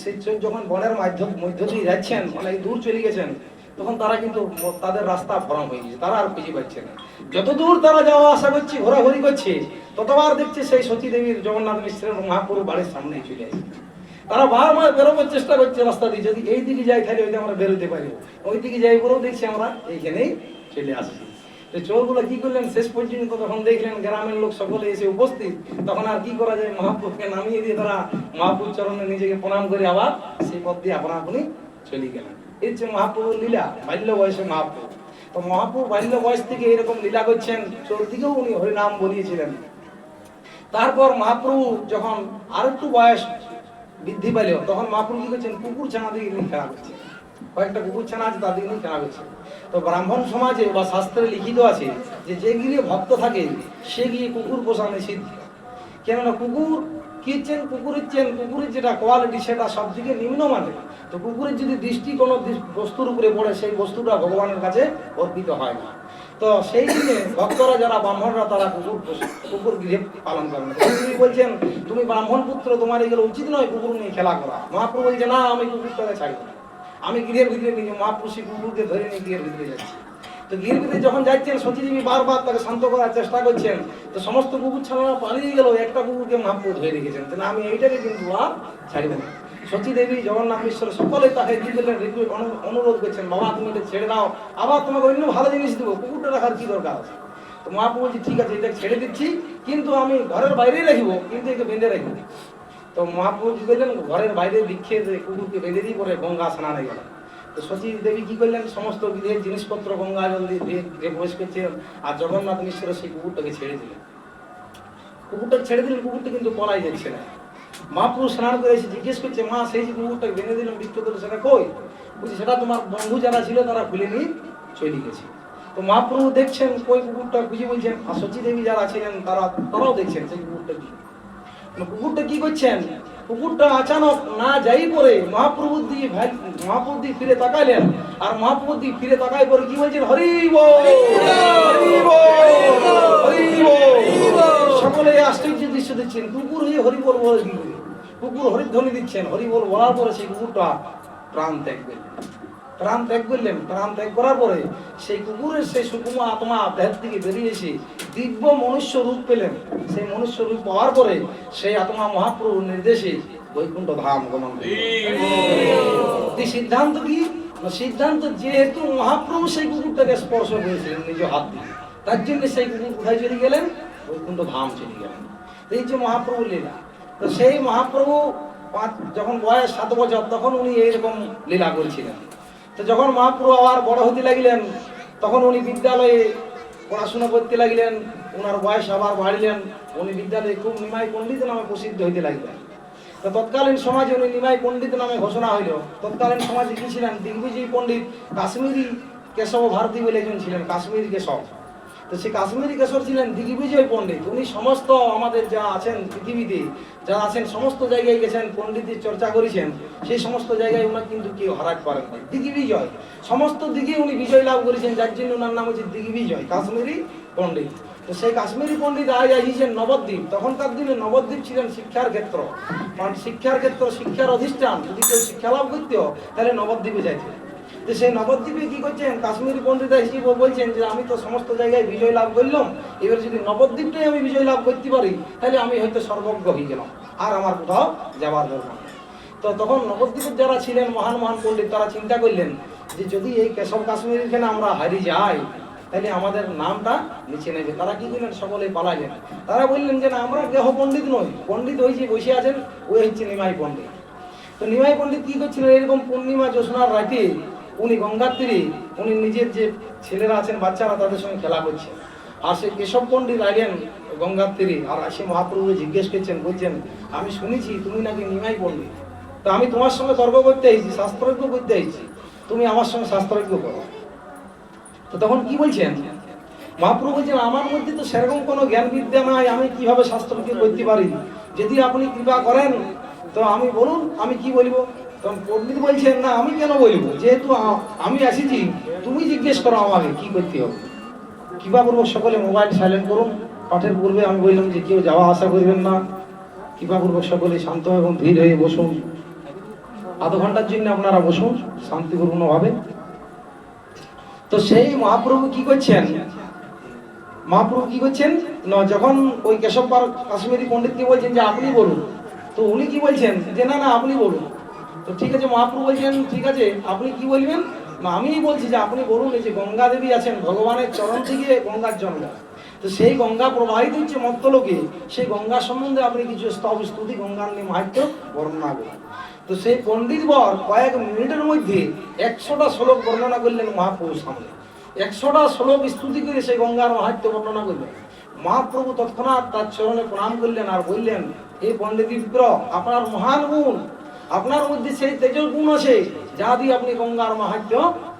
সেই চোর যখন বনের মধ্য দিয়ে যাচ্ছেন, অনেক দূর চলে গেছেন, তখন তারা কিন্তু তাদের রাস্তা ভরম হয়ে গেছে, তারা আর খুঁজে পাচ্ছে না। যত দূর তারা যাওয়া আসা করছে, ঘোরাঘুরি করছে, ততবার দেখছে সেই সতী দেবীর, জগন্নাথ মিশ্রের মহাপ্রভু বাড়ির সামনে চলে আসছে। তারা বারবার বেরোবার চেষ্টা করছে রাস্তা দিয়ে, যদি এই দিকে যাই তাহলে ওইটা আমরা বেরোতে পারি, ওই দিকে যাই বলেও দেখছি আমরা এইখানেই চলে আসছি। তো চোরগুলো কি করলেন? শেষ পর্যন্ত তখন দেখলেন গ্রামের লোক সকলে এসে উপস্থিত, তখন আর কি করা যায়, মহাপ্রভুকে নামিয়ে দিয়ে তারা মহাপ্রভুর চরণে নিজেকে প্রণাম করে আবার সেই পথ দিয়ে আপনা আপনি চলে গেলেন। এই যে মহাপ্রভুর লীলা, বাল্য বয়সে মহাপ্রভু। তো মহাপ্রভু বাল্য বয়স থেকে এরকম লীলা করছেন, চোর দিকেও উনি হরিনাম বলিয়েছিলেন। তারপর মহাপ্রভু যখন আর একটু বয়স বৃদ্ধি পেল, তখন মহাপ্রভু কি করছেন? কুকুর ছানা দিকে নিয়ে খেলা করছে। কয়েকটা কুকুর ছানা আছে, তাদের নিয়ে খেলা করছে। তো ব্রাহ্মণ সমাজে বা শাস্ত্রে লিখিত আছে যে যে গিয়ে ভক্ত থাকে সে গিয়ে কুকুর পোষা নিষিদ্ধ। কেননা কুকুর কি হচ্ছেন? কুকুরের যেটা কোয়ালিটি সেটা সব দিকে নিম্নমানের। তো কুকুরের যদি দৃষ্টি কোনো বস্তুর উপরে পড়ে, সেই বস্তুটা ভগবানের কাছে অর্পিত হয় না। তো সেই দিনে ভক্তরা যারা ব্রাহ্মণরা তারা কুকুর গৃহে পালন করেন। তিনি বলছেন, তুমি ব্রাহ্মণ পুত্র, তোমার এগুলো উচিত নয় কুকুর নিয়ে খেলা করা। মহাপ্রভু বলছে, না, আমি কুকুরটাকে ছাড়ব না, আমি গৃহের ভিতরে নিয়ে। মহাপ্রভু সেই কুকুরকে ধরে নিয়ে গৃহের ভিতরে যাচ্ছি। তো গৃহের ভিতরে যখন যাচ্ছেন, সতীদেবী বারবার তাকে শান্ত করার চেষ্টা করছেন। তো সমস্ত কুকুর ছানারা পালিয়ে গেল, একটা কুকুরকে মহাপ্রভু ধরে রেখেছেন। না, আমি এইটাকে কিন্তু আর ছাড়ব না। সতী দেবী, জগন্নাথ মিশ্র সকলে তাকে কি করলেন? অনুরোধ করছেন, বাবা তুমি এটা ছেড়ে দাও, আবার তোমাকে অন্য ভালো জিনিস দেবো, কুকুরটা রাখার কি দরকার আছে? তো মহাপ্রভু বলছি, ঠিক আছে, এটা ছেড়ে দিচ্ছি, কিন্তু আমি ঘরের বাইরেই রাখবো, কিন্তু একে বেঁধে রাখবো। তো মহাপ্রভু কি করলেন? ঘরের বাইরে বৃক্ষে কুকুরকে বেঁধে দিয়ে পরে গঙ্গা স্নানে গেলেন। তো সতী দেবী কি করলেন? সমস্ত গৃহের জিনিসপত্র গঙ্গা জল দিয়ে গৃহে প্রবেশ করছিলেন, আর জগন্নাথ মিশ্র সেই কুকুরটাকে ছেড়ে দিলেন। কুকুরটা কিন্তু পলাই যাচ্ছে না। মহাপ্রভু স্নান করে এসে জিজ্ঞেস করছে, মা, সেই যে কুকুরটাকে বেঁধে দিলাম বৃক্ষ করে, সেটা কই? বলছি, সেটা তোমার বন্ধু যারা ছিল তারা খুলে নিয়ে চলে গেছে। তো মহাপ্রভু দেখছেন কই কুকুরটা খুঁজে, বলছেন। আর সতী দেবী যারা ছিলেন তারাও দেখছেন সেই কুকুরটা কি করছেন। কুকুরটা আচানক না যাই পরে মহাপ্রভু দিয়ে ফিরে তাকাইলেন। আর মহাপ্রভু দিয়ে ফিরে তাকাই পরে কি বলছেন? হরি বল, হরি বল, হরি বল। সকলে আশ্চর্য দৃশ্য দেখছেন, কুকুর হয়ে হরি বল বলে কুকুর হরিধ্বনি দিচ্ছেন। হরি বল বলার পরে সেই কুকুরটা প্রাণ ত্যাগ করলেন। প্রাণ ত্যাগ করলেন। প্রাণ ত্যাগ করার পরে সেই কুকুরের সেই সুকুম আত্মা দেহ থেকে বেরিয়ে এসে দিব্য মনুষ্য রূপ পেলেন। সেই মনুষ্য রূপ পাওয়ার পরে সেই আত্মা মহাপ্রভুর নির্দেশে বৈকুণ্ঠ ধাম গমন করলেন। সিদ্ধান্ত কি? সিদ্ধান্ত যেহেতু মহাপ্রভু সেই কুকুরটাকে স্পর্শ করেছিলেন নিজ হাত দিয়ে, তার জন্য সেই কুকুর কোথায় চলে গেলেন? বৈকুণ্ঠ ধাম চলে গেলেন। এই যে মহাপ্রভু লীলা, তো সেই মহাপ্রভু যখন বয়স 7 বছর তখন উনি এইরকম লীলা করেছিলেন। তো যখন মহাপ্রভু আবার বড় হতে লাগলেন তখন উনি বিদ্যালয়ে পড়াশোনা করতে লাগলেন। ওনার বয়স আবার বাড়লেন, উনি বিদ্যালয়ে খুব নিমাই পণ্ডিত নামে প্রসিদ্ধ হইতে লাগলেন। তো তৎকালীন সমাজে উনি নিমাই পণ্ডিত নামে ঘোষণা হইল। তৎকালীন সমাজে কি ছিলেন? দিগ্বিজয়ী পণ্ডিত কাশ্মীরি কেশব ভারতী বলে একজন ছিলেন, কাশ্মীরি কেশব। তো সেই কাশ্মীরি কেশব ছিলেন দিগ্বিজয় পণ্ডিত। উনি সমস্ত আমাদের যা আছেন পৃথিবীতে যারা আছেন সমস্ত জায়গায় গেছেন, পণ্ডিতের চর্চা করেছেন, সেই সমস্ত জায়গায় ওনার কিন্তু কেউ হারাতে পারেন না। দিগ্বিজয়, সমস্ত দিকে উনি বিজয় লাভ করেছেন, যার জন্য ওনার নাম হচ্ছে দিগ্বিজয়, কাশ্মীরি পণ্ডিত। তো সেই কাশ্মীরি পণ্ডিত আজ আসিয়েছেন নবদ্বীপ। তখনকার দিনে নবদ্বীপ ছিলেন শিক্ষার ক্ষেত্র, কারণ শিক্ষার ক্ষেত্র, শিক্ষার অধিষ্ঠান। যদি কেউ শিক্ষা লাভ করতে তাহলে নবদ্বীপে যাইতে। তো সেই নবদ্বীপে কি করছেন? কাশ্মীরি পণ্ডিত হিসেবে বলছেন যে আমি তো সমস্ত জায়গায় বিজয় লাভ করলাম, এবার যদি নবদ্বীপটাই আমি বিজয় লাভ করতে পারি তাহলে আমি হয়তো সর্বজ্ঞ হয়ে গেলাম, আর আমার কোথাও যাবার দরকার নেই। তো তখন নবদ্বীপের যারা ছিলেন মহান মহান পণ্ডিত তারা চিন্তা করলেন যে যদি এই কেশব কাশ্মীর এখানে আমরা হারিয়ে যাই তাহলে আমাদের নামটা নিচে নেবে। তারা কি করলেন? সকলে পালাইলেন। তারা বললেন যে না, আমরা দেহ পণ্ডিত নই, পণ্ডিত হয়েছে বসে আছেন, ওই হচ্ছে নিমাই পণ্ডিত। তো নিমাই পণ্ডিত কি করছিলেন? এরকম পূর্ণিমা জ্যোৎস্নার রাতে উনি গঙ্গার তীরে উনি নিজের যে ছেলেরা আছেন বাচ্চারা তাদের সঙ্গে খেলা করছেন। আর সেই কেশব পণ্ডিত আইলেন গঙ্গার তীরে, আর আসে মহাপ্রভুকে জিজ্ঞেস করছেন, বলছেন আমি শুনেছি তুমি নাকি নিমাই পণ্ডিত, তো আমি তোমার সঙ্গে তর্ক করতে আইছি, শাস্ত্রজ্ঞ করতে আইছি, তুমি আমার সঙ্গে শাস্ত্রজ্ঞ করো। তো তখন কি বলছেন? মহাপ্রভু বলছেন আমার মধ্যে তো সেরকম কোনো জ্ঞান বিদ্যা নাই, আমি কিভাবে শাস্ত্রজ্ঞ করতে পারি? যদি আপনি কৃপা করেন তো আমি বলুন, আমি কি বলবো? তখন পণ্ডিত বলছেন না, আমি কেন বলবো, যেহেতু আমি আসিছি তুমি জিজ্ঞেস করো আমাকে কি করতে হবে। কৃপাপূর্বক সকলে মোবাইল সাইলেন্ট করুন। পাঠের পূর্বে আমি বললাম যে কেউ যাওয়া আসা করবেন না। কৃপাপূর্বক সকলে শান্ত এবং ধীর হয়ে বসুন। আধ ঘন্টার জন্য আপনারা বসুন শান্তিপূর্ণভাবে। তো সেই মহাপ্রভু কি করছেন? মহাপ্রভু কি করছেন? যখন ওই কেশব কাশ্মীরি পণ্ডিতকে বলছেন যে আপনি বলুন, তো উনি কি বলছেন যে না না আপনি বলুন। তো ঠিক আছে, মহাপ্রভু বলছেন ঠিক আছে আপনি কি বলবেন? না আমিই বলছি যে আপনি বলুন। এই যে গঙ্গা দেবী আছেন, ভগবানের চরণ থেকে গঙ্গার জন্ম, তো সেই গঙ্গা প্রবাহিত হচ্ছে মর্ত্যলোকে, সেই গঙ্গা সম্বন্ধে আপনি কিছু স্তব স্তুতি গঙ্গার মাহাত্ম্য বর্ণনা করুন। তো সেই পণ্ডিত বর কয়েক মিনিটের মধ্যে 100টা শ্লোক বর্ণনা করলেন মহাপ্রভুর সামনে। 100টা শ্লোক স্তুতি করে সেই গঙ্গার মাহাত্ম্য বর্ণনা করলেন। মহাপ্রভু তৎক্ষণাৎ তার চরণে প্রণাম করলেন আর বললেন, এই পণ্ডিত বিপ্র, আপনার মহান গুণ, আপনার মধ্যে সেই তেজের গুণ আছে যা দিয়ে আপনি গঙ্গার মাহাত্ম্য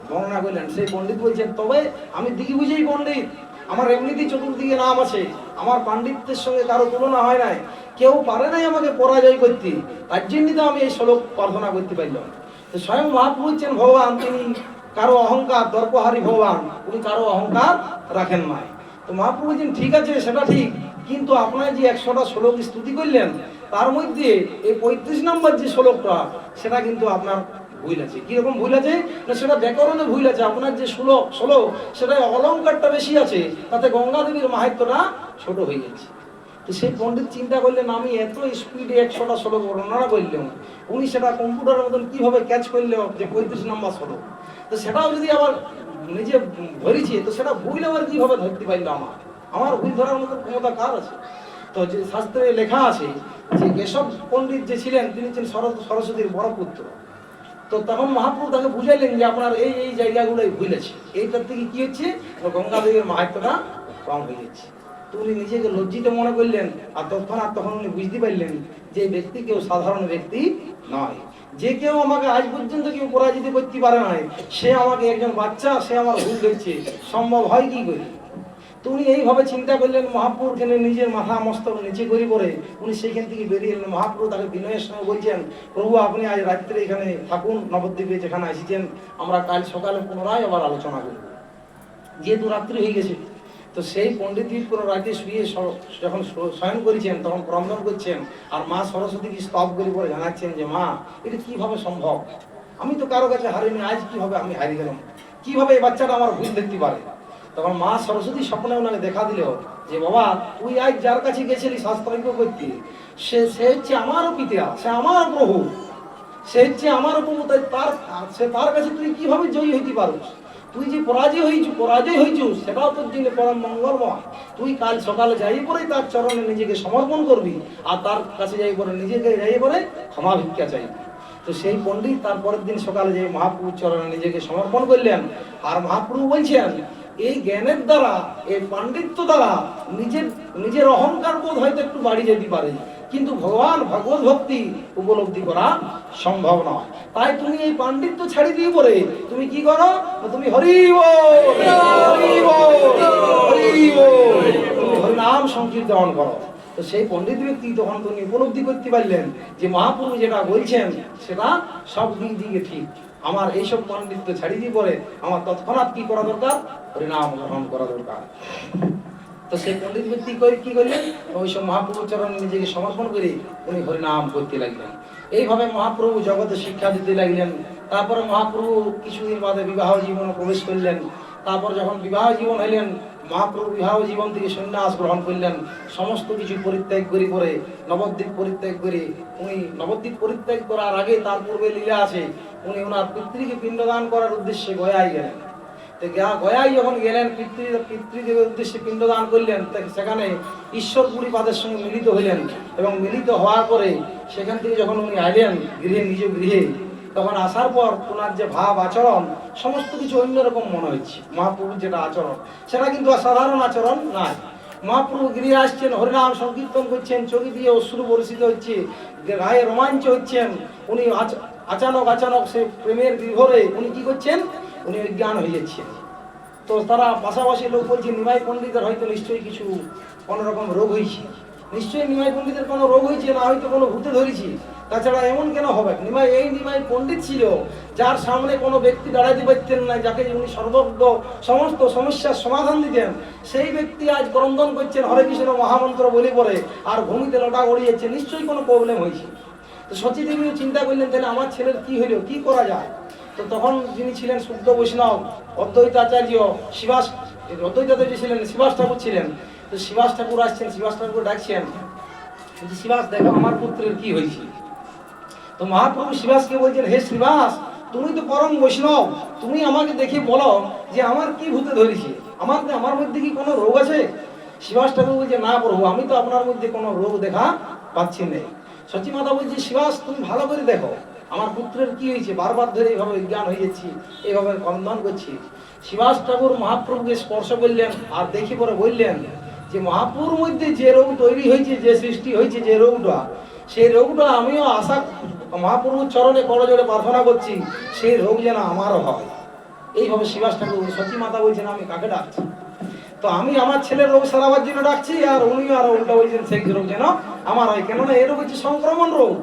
বর্ণনা করলেন। সেই পণ্ডিত বলছেন তবে আমি দিগ্বিজয়ী পণ্ডিত, আমার এমনিতেই চতুর্দিকে নাম আছে, আমার পাণ্ডিত্যের সঙ্গে কারো তুলনা হয় নাই, কেউ পারে নাই আমাকে পরাজয় করতে, তার জন্যই তো আমি এই শ্লোক প্রার্থনা করতে পারলাম। তো স্বয়ং মহাপ্রভু হচ্ছেন ভগবান, তিনি কারো অহংকার দর্পহারী ভগবান, উনি কারো অহংকার রাখেন নাই। তো মহাপ্রভু বলছেন ঠিক আছে সেটা ঠিক, কিন্তু আপনার যে 100টা শ্লোক স্তুতি করলেন তার মধ্যে এই 35 নম্বর যে শ্লোকটা সেটা কিন্তু আপনার ভুল আছে। কিরকম ভুল আছে? না সেটা ব্যাকরণে ভুল আছে। আপনার যে শ্লোক সেটা অলঙ্কারটা বেশি আছে, তাতে গঙ্গা দেবীর মাহাত্ম্যটা ছোট হয়ে যাচ্ছে। তো সেই পণ্ডিত চিন্তা করলেন আমি এত স্পিডে 100টা শ্লোক বর্ণনা করলাম, উনি সেটা কম্পিউটারের মতন কিভাবে ক্যাচ করলেন যে 35 নম্বর শ্লোক, তো সেটাও যদি আবার নিজে ধরেছি তো সেটা ভুল আবার কিভাবে ধরতে পারলো? আমার ভুল ধরার মতো ক্ষমতা কার আছে? তো যে শাস্ত্রে লেখা আছে যে কেশব পণ্ডিত যে ছিলেন তিনি ছিলেন সরস্বতীর বড় পুত্র। তো তখন মহাপ্রভু তাকে বুঝাইলেন যে আপনার এই এই জায়গাগুলোই ভুল আছে, এইটার থেকে কি হচ্ছে গঙ্গা দেবীর মাহাত্ম্যটা কম হয়ে যাচ্ছে। তো উনি নিজেকে লজ্জিত মনে করলেন, আর তখন উনি বুঝতে পারলেন যে ব্যক্তি কেউ সাধারণ ব্যক্তি নয়, যে কেউ আমাকে আজ পর্যন্ত কেউ পরাজিত করতে পারে নাই, সে আমাকে একজন বাচ্চা, সে আমার ভুল ধরছে, সম্ভব হয় কি করে? তো উনি এইভাবে চিন্তা করলেন। মহাপ্রভুর কেন নিজের মাথা মস্তক নিচে করে পড়ে উনি সেইখান থেকে বেরিয়ে এলেন। মহাপ্রভু তাকে বিনয়ের সঙ্গে বলছেন, প্রভু আপনি আজ রাত্রে এখানে থাকুন, নবদ্বীপে যেখানে এসেছেন, আমরা কাল সকালে পুনরায় আবার আলোচনা করব, যেহেতু রাত্রি হয়ে গেছে। তো সেই পণ্ডিত পুরো রাতে শুয়ে যখন শয়ন করেছেন তখন ক্রন্দন করছেন, আর মা সরস্বতীকে স্তব করে পরে জানাচ্ছেন যে মা এটা কিভাবে সম্ভব, আমি তো কারো কাছে হারিনি, আজ কিভাবে আমি হারিয়ে গেলাম, কিভাবে এই বাচ্চাটা আমার ভুল দেখতে পারে। তখন মা সরস্বতী স্বপ্নে ওনাকে দেখা দিল যে বাবা তুই আজ যার কাছে গেছিলি শাস্ত্রাঙ্গ করতে, সে হচ্ছে আমারও পিতা, সে আমার প্রভু, সে হচ্ছে আমার প্রভু, তাই তার কাছে তুই কিভাবে জয়ী হইতে পারোস? তুই যে পরাজয় হয়েছু সেটাও তোর জন্য পরম মঙ্গলময়। তুই কাল সকালে যাই পরে তার চরণে নিজেকে সমর্পণ করবি, আর তার কাছে যাই পরে নিজেকে যাই পরে ক্ষমা ভিক্ষা চাইবি। তো সেই পণ্ডিত তার পরের দিন সকালে যে মহাপ্রভুর চরণে নিজেকে সমর্পণ করলেন। আর মহাপ্রভু বলছেন এই জ্ঞানের দ্বারা, এই পাণ্ডিত্য দ্বারা নিজের অহংকার বোধ হয়তো একটু বাড়ি যেতে পারে, কিন্তু ভগবান ভগবত ভক্তি উপলব্ধি করা সম্ভব নয়। তাই তুমি এই পাণ্ডিত্য ছাড়ি দিয়ে পরে তুমি কি করো? তুমি হরি বল, হরি বল, হরি বল, তুমি হরিনাম সংকীর্তন করো। তো সেই পণ্ডিত ব্যক্তি তখন তিনি উপলব্ধি করতে পারলেন যে মহাপ্রভু যেটা বলছেন সেটা সব দিক দিকে ঠিক। আমার এইসব পাণ্ডিত্য ছাড়িয়ে দিয়ে পরে আমার তৎক্ষণাৎ কি করা দরকার? হরিনাম গ্রহণ করা দরকার। তো সেই পণ্ডিত ব্যক্তি কি করলেন? ওই সব মহাপ্রভুর চরণে নিজেকে সমর্পণ করে উনি হরিনাম করতে লাগলেন। এইভাবে মহাপ্রভু জগতে শিক্ষা দিতে লাগলেন। তারপরে মহাপ্রভু কিছুদিন বাদে বিবাহ জীবনে প্রবেশ করলেন। তারপর যখন বিবাহ জীবন হইলেন, মহাপ্রভু বিবাহ জীবন থেকে সন্ন্যাস গ্রহণ করলেন। সমস্ত কিছু পরিত্যাগ করে পরে নবদ্বীপ পরিত্যাগ করে উনি নবদ্বীপ পরিত্যাগ করার আগে তার পূর্বে লীলা আছে, উনি ওনার পিতৃকে পিণ্ডদান করার উদ্দেশ্যে গয়ায় গেলেন। গয়ায় যখন গেলেন পিতৃদেবের উদ্দেশ্যে পিণ্ডদান করলেন, সেখানে ঈশ্বরপুরী পাদের সঙ্গে মিলিত হইলেন। এবং মিলিত হওয়ার পরে সেখান থেকে যখন উনি আইলেন গৃহে, নিজ গৃহে, তখন আসার পর ওনার যে ভাব আচরণ সমস্ত কিছু অন্যরকম মনে হচ্ছে। মহাপ্রভুর যেটা আচরণ সেটা কিন্তু সাধারণ আচরণ নয়। মহাপ্রভু গৃহে আসছেন, হরিনাম সংকীর্তন করছেন, চোখে দিয়ে অশ্রু বর্ষিত হচ্ছে, গায়ে রোমাঞ্চ হচ্ছেন। উনি আচানক সে প্রেমের বিভোরে উনি কি করছেন? উনি অজ্ঞান হয়ে যাচ্ছেন। তো তারা পাশাপাশি লোক বলছে নিমাই পণ্ডিতের হয়তো নিশ্চয়ই কিছু কোনো রকম রোগ হয়েছে, নিশ্চয়ই নিমাই পণ্ডিতের কোনো রোগ হয়েছে, না হয়তো কোনো ভূতে ধরেছি। তাছাড়া এমন কেন হবে? নিমাই পণ্ডিত ছিল যার সামনে কোনো ব্যক্তি দাঁড়াইতে পারতেন না, যাকে উনি সর্বজ্ঞ, সমস্ত সমস্যার সমাধান দিতেন। সেই ব্যক্তি আজ ক্রন্দন করছেন হরে কৃষ্ণ মহামন্ত্র বলে পড়ে আর ভূমিতে লোটা গড়িয়েছে, নিশ্চয়ই কোনো প্রবলেম হয়েছে। তো সচিদেবীও চিন্তা করলেন তাহলে আমার ছেলের কি হইল, কি করা যায়? তো তখন যিনি ছিলেন শুদ্ধ বৈষ্ণব অদ্বৈতাচার্য অদ্বৈতাচার্য ছিলেন, শিবাস ঠাকুর ছিলেন। তো শিবাস ঠাকুর আসছেন, শিবাস ঠাকুর ডাকছেন, শিবাস দেখো আমার পুত্রের কি হয়েছে। তো মহাপ্রভু শিবাসকে বলছেন, হে শিবাস, তুমি তো পরম বৈষ্ণব, তুমি আমাকে দেখে বলো যে আমার কি ভূতে ধরেছে, আমার মধ্যে কি কোনো রোগ আছে? শিবাস ঠাকুর বলছে, না প্রভু, আমি তো আপনার মধ্যে কোনো রোগ দেখা পাচ্ছি না। সচী মাতা বলছে, শিবাস তুমি ভালো করে দেখো আমার পুত্রের কি হয়েছে, বারবার ধরে এইভাবে জ্ঞান হয়ে যাচ্ছি, এইভাবে ক্রন্দন করছি। শিবাস ঠাকুর মহাপ্রভুকে স্পর্শ করলেন আর দেখি পরে বললেন যে মহাপ্রভুর মধ্যে যে রোগ তৈরি হয়েছে, যে সৃষ্টি হয়েছে, যে রোগটা, সেই রোগটা আমিও আশা মহাপ্রভুর চরণে করজোড়ে প্রার্থনা করছি সেই রোগ যেন আমারও হয়। এইভাবে শিবাস ঠাকুর, সচী মাতা বলছেন আমি কাকে ডাকছি? তো আমি আমার ছেলের রোগ সারাবার জন্য ডাকছি, আর উনিও আরো উল্টা বলছেন সেই রোগ যেন আমার হয়। কেননা এই রোগ হচ্ছে সংক্রমণ রোগ,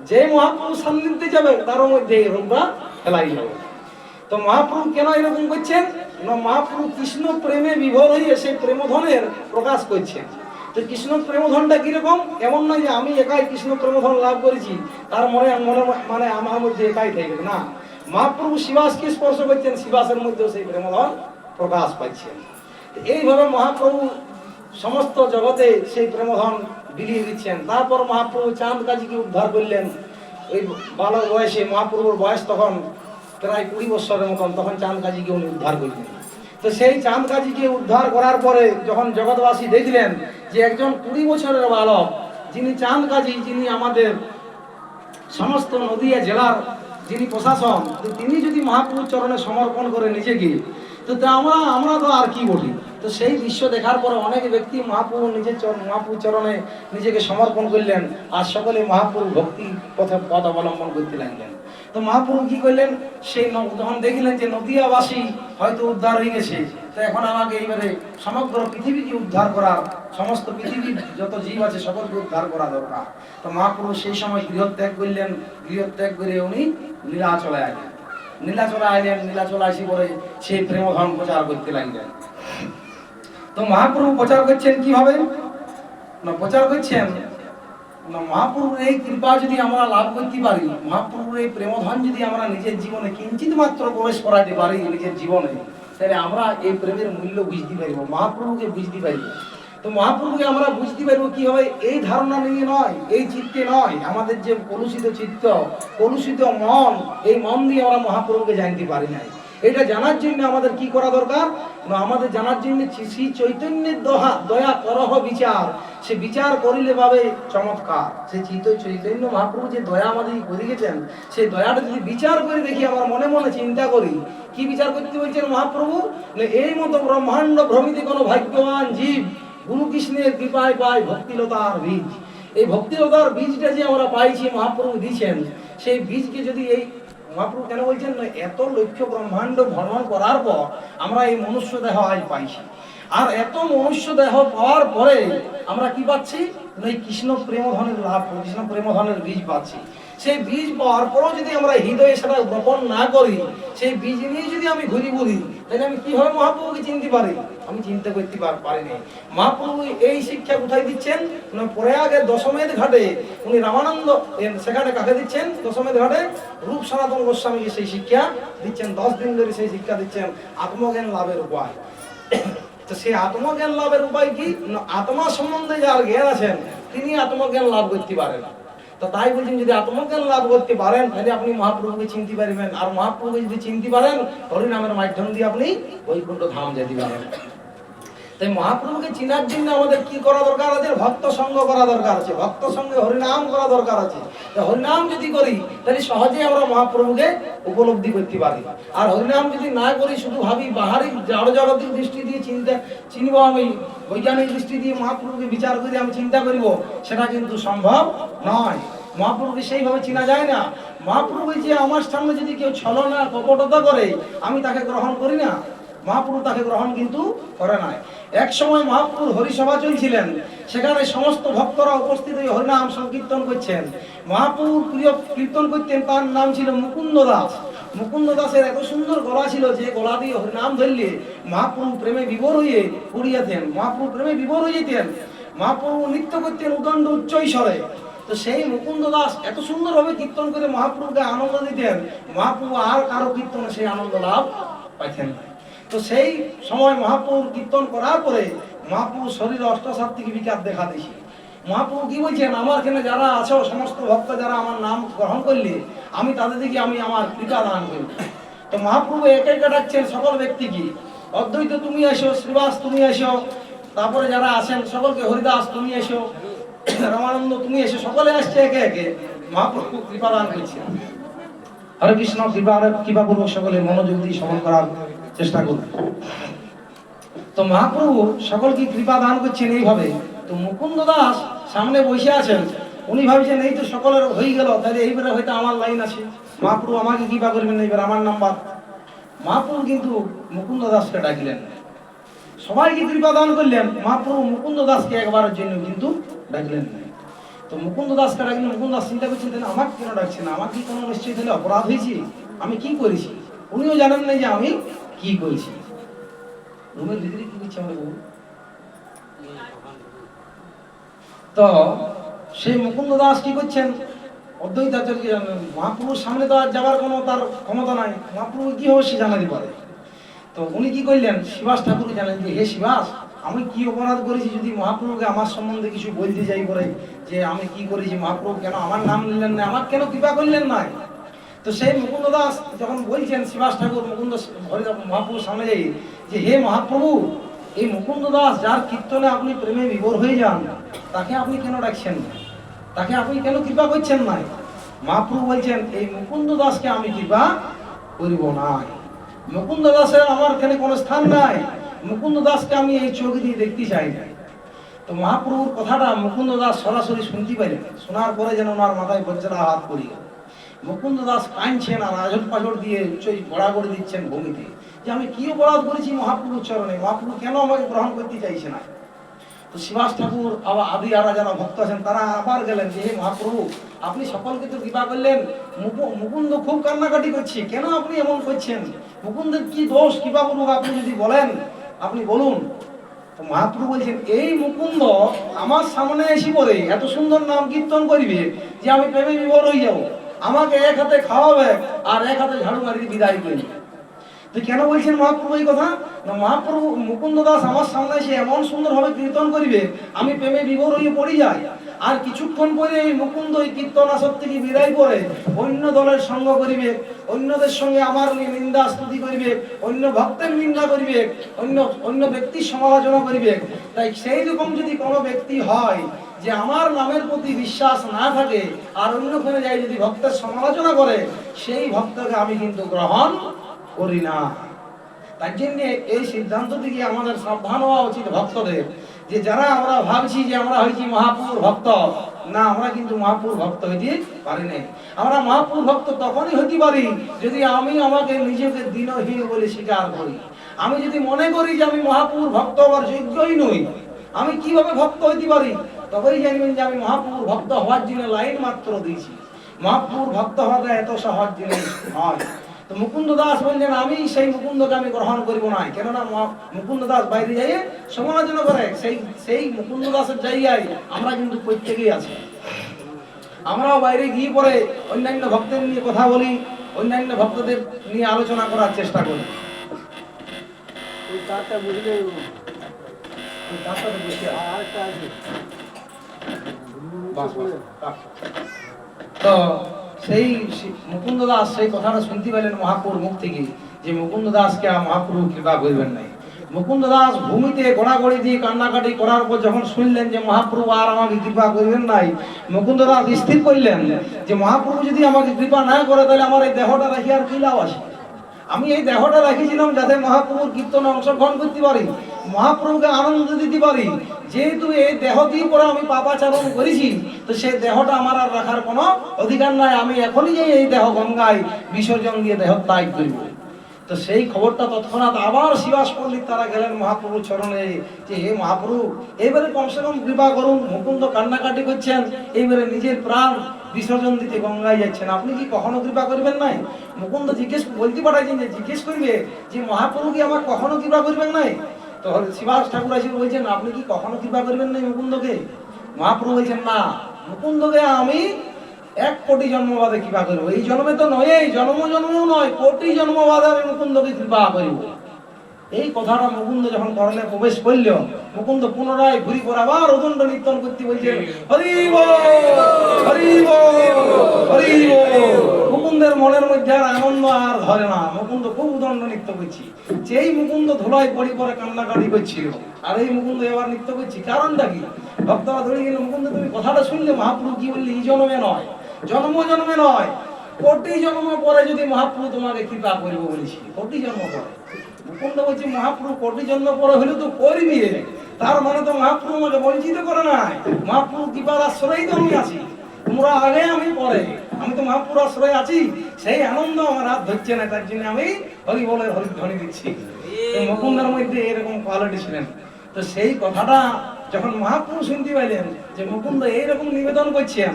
যে মহাপ্রভু সান্নিধ্যে যাবে তার মধ্যে এই রোগটা ফেলাই যাবে। তো মহাপ্রভু কেন এরকম করছেন? না, মহাপ্রভু কৃষ্ণ প্রেমে বিভোর হয়ে সেই প্রেমধনের প্রকাশ করছেন। তো কৃষ্ণ প্রেমধনটা কিরকম? এমন নয় যে আমি একাই কৃষ্ণ প্রেমধন লাভ করেছি, তার মনে মানে আমার মধ্যে একাই থাকবে না। মহাপ্রভু শিবাসকে স্পর্শ করছেন, শিবাসের মধ্যেও সেই প্রেমধন প্রকাশ পাচ্ছেন। এইভাবে মহাপ্রভু সমস্ত জগতে সেই প্রেমধন বিলিয়ে দিচ্ছেন। তারপর মহাপ্রভু চাঁদ কাজীকে উদ্ধার করলেন। ওই বালক বয়সে, মহাপ্রভুর বয়স তখন প্রায় 20 বছরের মতন, তখন চাঁদ কাজীকে উনি উদ্ধার করলেন। তো সেই চাঁদ কাজীকে উদ্ধার করার পরে যখন জগৎবাসী দেখলেন যে একজন 20 বছরের বালক, যিনি চাঁদ কাজী, যিনি আমাদের সমস্ত নদিয়া জেলার যিনি প্রশাসন, তিনি যদি মহাপ্রভুর চরণে সমর্পণ করে নিজেকে, তো আমরা তো আর কি বলি। তো সেই দৃশ্য দেখার পরে অনেক ব্যক্তি মহাপ্রভুর চরণে নিজেকে সমর্পণ করলেন, আর সকলে মহাপ্রভু ভক্তি পথ অবলম্বন করতে লাগলেন। তো মহাপ্রভু কি করলেন? সেই যখন দেখলেন যে নদিয়াবাসী হয়তো উদ্ধার হয়ে গেছে, তো এখন আমাকে এইবারে সমগ্র পৃথিবীকে উদ্ধার করার, সমস্ত পৃথিবীর যত জীব আছে সকলকে উদ্ধার করা দরকার। তো মহাপ্রভু সেই সময় গৃহত্যাগ করলেন। গৃহত্যাগ করে উনি নীলাচলে আইলেন। নীলাচলে আসি পরে সেই প্রেমধন প্রচার করতে লাগলেন। তো মহাপ্রভু প্রচার করছেন কিভাবে? না, প্রচার করছেন না, মহাপ্রভুর এই কৃপা যদি আমরা লাভ করতে পারি, মহাপ্রভুর এই প্রেমধন যদি আমরা নিজের জীবনে কিঞ্চিত মাত্র প্রবেশ করাতে পারি নিজের জীবনে, তাহলে আমরা এই প্রেমের মূল্য বুঝতে পারবো, মহাপ্রভুকে বুঝতে পারবো। তো মহাপ্রভুকে আমরা বুঝতে পারবো কি হবে? এই ধারণা নিয়ে নয়, এই চিত্তে নয়, আমাদের যে কলুষিত চিত্ত, কলুষিত মন, এই মন দিয়ে আমরা মহাপ্রভুকে জানতে পারি নাই। এটা জানার জন্য আমাদের কি করা দরকার? না, আমাদের জানার জন্য শ্রী চৈতন্যের দয়া করহ বিচার, সে বিচার করিলে পাবে চমৎকার। সেই চৈতন্য মহাপ্রভু যে দয়া আমাদের করে গেছেন, সেই দয়াটা যদি বিচার করে দেখি, আমার মনে মনে চিন্তা করি, কি বিচার করতে বলছেন মহাপ্রভু? এই মতো ব্রহ্মাণ্ড ভ্রমিতে কোনো ভাগ্যবান জীব গুরু কৃষ্ণের কৃপায় পায় ভক্তিলতার বীজ। এই ভক্তিলতার বীজটা যে আমরা পাইছি, মহাপ্রভু দিয়েছেন, সেই বীজকে যদি এই মহাপ্রভু কেন বলছেন না, এত লক্ষ্য ব্রহ্মাণ্ড ভ্রমণ করার পর আমরা এই মনুষ্য দেহ আজ পাইছি, আর এত মনুষ্য দেহ পাওয়ার পরে আমরা কি পাচ্ছি? এই কৃষ্ণ প্রেমধনের লাভ, কৃষ্ণ প্রেমধনের বীজ পাচ্ছি। সেই বীজ পাওয়ার পরও যদি আমরা হৃদয়ে সেটা বপন না করি, সেই বীজ নিয়ে যদি আমি ঘুরি ঘুরি, তাহলে আমি কিভাবে মহাপ্রভুকে চিনতে পারি? আমি চিন্তা করতে পারিনি। মহাপ্রভু এই শিক্ষা কোথায় দিচ্ছেন? প্রয়াগের দশমেধ ঘাটে উনি রামানন্দ, সেখানে কাকে দিচ্ছেন? দশমেধ ঘাটে রূপ সনাতন গোস্বামীকে সেই শিক্ষা দিচ্ছেন। 10 দিন ধরে সেই শিক্ষা দিচ্ছেন আত্মজ্ঞান লাভের উপায়। তো সেই আত্মজ্ঞান লাভের উপায় কি? আত্মা সম্বন্ধে যার জ্ঞান আছেন, তিনি আত্মজ্ঞান লাভ করতে পারেন। তো তাই বলছেন, যদি আত্মজ্ঞান লাভ করতে পারেন, তাহলে আপনি মহাপ্রভুকে চিনতে পারবেন। আর মহাপ্রভুকে যদি চিনতে পারেন, হরিনামের মাধ্যম দিয়ে আপনি বৈকুণ্ঠ ধাম যেতে পারেন। তাই মহাপ্রভুকে চিনার জন্য আমাদের কি করা দরকার আছে? ভক্ত সঙ্গ করা দরকার আছে, ভক্ত সঙ্গে হরিনাম করা দরকার আছে। হরিনাম যদি করি, তাহলে সহজে আমরা মহাপ্রভুকে উপলব্ধি করতে পারি। আর হরিনাম যদি না করি, শুধু ভাবি বাহারিক জড়জাগতিক দৃষ্টি দিয়ে চিনব, আমি বৈজ্ঞানিক দৃষ্টি দিয়ে মহাপ্রভুকে বিচার করে আমি চিন্তা করিব, সেটা কিন্তু সম্ভব নয়। মহাপ্রভুকে সেইভাবে চিনা যায় না। মহাপ্রভু যে আমার সামনে যদি কেউ ছলনা কপটতা করে, আমি তাকে গ্রহণ করি না, মহাপ্রভু তাকে গ্রহণ কিন্তু করে নাই। এক সময় মহাপ্রভুর হরিসভা চলছিলেন, সেখানে সমস্ত ভক্তরা উপস্থিত হয়ে হরিনাম সংকীর্তন করছেন। মহাপ্রভুর প্রিয় কীর্তন করতেন, তার নাম ছিল মুকুন্দ দাস। মুকুন্দ দাসের এত সুন্দর গলা ছিল যে গলা দিয়ে হরিনাম ধরলে মহাপ্রভু প্রেমে বিভোর হয়ে পড়িয়াতেন, মহাপ্রভু প্রেমে বিভোর হয়ে যেতেন। মহাপ্রভু নৃত্য করতেন উদণ্ড উচ্চ স্বরে। তো সেই মুকুন্দ দাস এত সুন্দরভাবে কীর্তন করে মহাপ্রভুকে আনন্দ দিতেন, মহাপ্রভু আর কারো কীর্তনে সেই আনন্দ লাভ পাইতেন না। তো সেই সময় মহাপ্রভুর কীর্তন করার পরে মহাপ্রভুর শরীরে অষ্টসাত্ত্বিক বিকার দেখা দিয়েছে। মহাপ্রভু কি বলছেন? আমার এখানে যারা আছো, সমস্ত ভক্ত যারা আমার নাম গ্রহণ করলে, আমি তাদের দিকে আমি আমার কৃপা দান করি। তো মহাপ্রভু একে একে ডাকছেন সকল ব্যক্তিকে, অদ্বৈত তুমি এসো, শ্রীবাস তুমি এসো, তারপরে যারা আসেন সকলকে, হরিদাস তুমি এসো, রামানন্দ তুমি এসো, সকলে আসছে একে একে। মহাপ্রভু কৃপা দান করছেন। হরে কৃষ্ণ, কৃপাপূর্বক সকলে মনোযোগ দিয়ে শ্রবণ করার চেষ্টা করুন। তো মহাপ্রভু সকলকে কৃপা দান করছেন এইভাবে। তো মুকুন্দ দাস সামনে বসে আছেন, উনি ভাবছেন এই তো সকলের হয়ে গেল, তাহলে এইবারে হয়তো আমার লাইন আছে, মহাপ্রভু আমাকে কৃপা করবেন, এইবার আমার নাম্বার। মহাপ্রভু কিন্তু মুকুন্দ দাসকে ডাকলেন, সবাইকে কৃপা দান করলেন, মহাপ্রভু মুকুন্দ দাসকে একবারের জন্য কিন্তু ডাকলেন না। তো মুকুন্দ দাসকে ডাকলেন, মুকুন্দ দাস চিন্তা করছেন, তাহলে আমাকে কেন ডাকছে না? আমার কি কোনো নিশ্চয়ই তাহলে অপরাধ হয়েছি? আমি কি করেছি? উনিও জানেন না যে আমি কি করেছি। রুমের ভিতরে কি করছে আমার বউ? তো সেই মুকুন্দ দাস কি করছেন? অদ্বৈতাচার্য মহাপ্রভুর সামনে তো আর যাবার কোনো তার ক্ষমতা নাই, মহাপ্রভু কি হবে সে জানাতে পারে। তো উনি কি করলেন? শিবাস ঠাকুরকে জানেন যে হে শিবাস, আমি কি অপরাধ করেছি? যদি মহাপ্রভুকে আমার সম্বন্ধে কিছু বলতে যাই পরে যে আমি কি করেছি, মহাপ্রভু কেন আমার নাম নিলেন না, আমার কেন কৃপা করলেন না? তো সেই মুকুন্দ দাস যখন বলছেন, শিবাস ঠাকুর মুকুন্দ মহাপ্রভুর সামনে যাই যে হে মহাপ্রভু, এই মুকুন্দ দাস যার কীর্তনে আপনি প্রেমে বিভোর হয়ে যান, তাকে আপনি কেন ডাকছেন না? তাকে আপনি কেন কৃপা করছেন না? মহাপ্রভু বলছেন, এই মুকুন্দ দাসকে আমি কৃপা করিব না। মুকুন্দ দাসের আমার এখানে কোনো স্থান নাই, মুকুন্দ দাসকে আমি এই চোখ দিয়ে দেখতে চাই না। তো মহাপ্রভুর কথাটা মুকুন্দ দাস সরাসরি শুনতে পাইলেন, শোনার পরে যেন ওনার মাথায় বজ্রা হাত পড়ে গেল। মুকুন্দ দাস কাঁদছেন আর আজট পাজট দিয়ে গড়াগড়ি দিচ্ছেন ভূমিতে যে আমি কি অপরাধ করেছি মহাপ্রভুর চরণে, মহাপ্রভু কেন আমাকে গ্রহণ করতে চাইছে না? তো শিবাস ঠাকুর আবার আদি আরা যারা ভক্ত আছেন তারা আবার গেলেন যে হে মহাপ্রভু, আপনি সকলকে তো কৃপা করলেন, মুকুন্দ খুব কান্নাকাটি করছে, কেন আপনি এমন করছেন? মুকুন্দের কি দোষ? কৃপা করুক আপনি যদি বলেন, আপনি বলুন। তো মহাপ্রভু বলছেন এই মুকুন্দ আমার সামনে এসে পড়ে এত সুন্দর নাম কীর্তন করিবে যে আমি প্রেমে বিভোর হয়ে যাব, আমাকে এক হাতে খাওয়াবে আর এক হাতে ঝাড়ু মারি বিদায় করবে। তো কেন বলছেন মহাপ্রভু এই কথা? না, মহাপ্রভু মুকুন্দ দাস আমার সামনে এসে এমন সুন্দরভাবে কীর্তন করিবে আমি প্রেমে বিভোর হয়ে পড়ে যাই, আর কিছুক্ষণ পরে এই মুকুন্দ এই কীর্তন আসর থেকে বিদায় করে অন্য দলের সঙ্গ করিবে, অন্যদের সঙ্গে আমার নিন্দা স্তুতি করিবে, অন্য ভক্তের নিন্দা করিবে, অন্য অন্য ব্যক্তির সমালোচনা করিবে। তাই সেই রকম যদি কোনো ব্যক্তি হয় যে আমার নামের প্রতি বিশ্বাস না থাকে আর অন্যখানে যাই যদি ভক্তের সমালোচনা করে, সেই ভক্তকে আমি কিন্তু গ্রহণ করি না। তার জন্য এই সিদ্ধান্ত থেকে আমাদের সাবধান হওয়া উচিত ভক্তদের, যে যারা আমরা ভাবছি যে আমরা হয়েছি মহাপ্রভুর ভক্ত, না, আমরা কিন্তু মহাপ্রভুর ভক্ত হইতে পারি না। আমরা মহাপ্রভুর ভক্ত তখনই হইতে পারি যদি আমি আমাকে নিজেকে দীনহীন বলে স্বীকার করি। আমি যদি মনে করি যে আমি মহাপ্রভুর ভক্ত হওয়ার যোগ্যই নই, আমি কিভাবে ভক্ত হইতে পারি, তবেই জানবেন যে আমি মহাপ্রভুর ভক্ত হওয়ার জন্য লাইন মাত্র দিয়েছি। মহাপ্রভুর ভক্ত হওয়াটা এত সহজ জিনিস নয়। তো মুকুন্দ দাস বললেন আমি সেই মুকুন্দকে আমি গ্রহণ করিব না, কেননা মুকুন্দ দাস বাইরে যাইয়ে সমালোচনা করে। সেই মুকুন্দ দাসের জায়গায় আমরা কিন্তু প্রত্যেকেই আছি। আমরাও বাইরে গিয়ে পরে অন্যান্য ভক্তদের নিয়ে কথা বলি, অন্যান্য ভক্তদের নিয়ে আলোচনা করার চেষ্টা করি। তো সেই মুকুন্দ দাস সেই কথাটা শুনতে পেলেন মহাপ্রভুর মুখ থেকে যে মুকুন্দ দাসকে মহাপ্রভু কৃপা করবেন নাই। মুকুন্দ দাস ভূমিতে গোড়াগড়ি দিয়ে কান্নাকাটি করার পর যখন শুনলেন যে মহাপ্রভু আর আমাকে কৃপা করবেন নাই, মুকুন্দ দাস স্থির করলেন যে মহাপ্রভু যদি আমাকে কৃপা না করে তাহলে আমার এই দেহটা রাখি আর কি লাভ আছে। আমি এই দেহটা রাখিছিলাম যাতে মহাপ্রভুর কীর্তনে অংশগ্রহণ করতে পারি, মহাপ্রভুকে আনন্দ দিতে পারি। যেহেতু এই দেহ দিয়ে পরে আমি পাপাচারণ করেছি, তো সেই দেহটা আমার আর রাখার কোনো অধিকার নাই। আমি এখনই যে এই দেহ গঙ্গায় বিসর্জন দিয়ে দেহ ত্যাগ করব। তো সেই খবরটা তৎক্ষণাৎ আবার শিবাস পণ্ডিত তারা গেলেন মহাপ্রভুর চরণে যে হে মহাপ্রভু, এবারে কমসে কম কৃপা করুন। মুকুন্দ কান্নাকাটি করছেন, এইবারে নিজের প্রাণ বিসর্জন দিতে গঙ্গায় যাচ্ছেন, আপনি কি কখনো কৃপা করবেন নাই? মুকুন্দ বলতে পাঠাইছেন যে জিজ্ঞেস করবে যে মহাপ্রভু কি আমার কখনো কৃপা করবেন নাই? তো শিবাস ঠাকুর আসি বলছেন আপনি কি কখনো কৃপা করবেন নাই মুকুন্দকে? মহাপ্রভু বলছেন না, মুকুন্দকে আমি 1 কোটি জন্ম বাদে কৃপা করবো। এই জন্মে তো নয়, এই জন্মেও নয়, কোটি জন্ম বাদে আমি মুকুন্দকে কৃপা করিব। এই কথাটা মুকুন্দ যখন করলে প্রবেশ করল, মুকুন্দ পুনরায় ঘুরি পর আবার অদণ্ড নৃত্য করতে বলছেন হরি বল, হরি বল, হরি বল। মুকুন্দের মনের মধ্যে আর আনন্দ আর ধরে না, মুকুন্দ খুব উদণ্ড নৃত্য করছি। যেই মুকুন্দ ধুলায় পড়ি পরে কান্নাকাটি করছিল, আর এই মুকুন্দ এবার নৃত্য করছি, কারণটা কি? ভক্তরা ধরে গেল, মুকুন্দ তুমি কথাটা শুনলে মহাপ্রভু কি বললি? এই জন্মে নয়, জন্মে নয়, কোটি জন্ম পরে যদি মহাপ্রভু তোমাকে কৃপা করবো বলেছি, কোটি জন্ম পরে। মুকুন্দ বলছি মহাপ্রভু কোটি জন্ম পরে হলে তো করবি, তার মানে তো মহাপ্রভু আমাকে বঞ্চিত করে নাই। মহাপ্রভু কৃপার আশ্রয় তো আমি আছি, তোমরা আগে আমি পরে, আমি তো মহাপ্রভুর আশ্রয় আছি। সেই আনন্দ আমার হাত ধরছে না, তার জন্য আমি হরি বলের হরিধ্বনি দিচ্ছি। মুকুন্দের মধ্যে এরকম কোয়ালিটি ছিলেন। তো সেই কথাটা যখন মহাপ্রভু শুনতে পাইলেন যে মুকুন্দ এইরকম নিবেদন করছেন,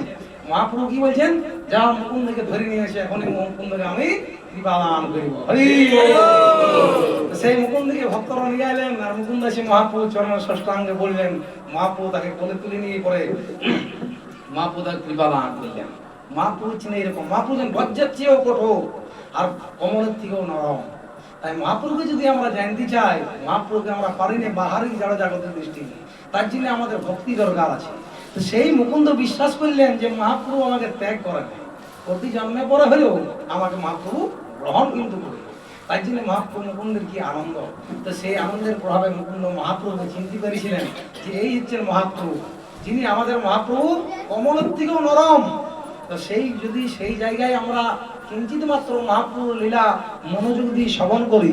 মহাপ্রভু কি বলছেন, যা মুকুন্দকে ধরে নিয়ে এসে এখনই মুকুন্দকে আমি কৃপাদান করিব। হরি সেই মুকুন্দকে ভক্তরা নিয়ে এলেন, আর মুকুন্দ এসে মহাপ্রভু চরণের ষষ্ঠাঙ্গে বললেন। মহাপ্রভু তাকে কোলে তুলে নিয়ে পরে মহাপ্রভু তাকে কৃপাদান করলেন। মহাপ্রভু ছিলেন এরকম, মহাপ্রভু যেন বজ্রের চেয়েও কঠোর আর কমলের থেকেও নরম। তাই মহাপ্রভুকে যদি আমরা জানতে চাই, মহাপ্রভুকে আমরা পারি না বাহারি জড় জাগতের দৃষ্টি, তার জন্য আমাদের ভক্তি দরকার আছে। তো সেই মুকুন্দ বিশ্বাস করলেন যে মহাপ্রভু আমাকে ত্যাগ করেন, প্রতি জন্মে পরে হলেও আমাকে মহাপ্রভু গ্রহণ কিন্তু করে। তাই জন্য মহাপ্রভু মুকুন্দের কি আনন্দ। তো সেই আনন্দের প্রভাবে মুকুন্দ মহাপ্রভুকে চিনতে পেরেছিলেন যে এই হচ্ছেন মহাপ্রভু, যিনি আমাদের মহাপ্রভু কমলের থেকেও নরম। তো সেই জায়গায় আমরা কিঞ্চিত মাত্র মহাপ্রভুর লীলা মনোযোগ দিয়ে শ্রবণ করি,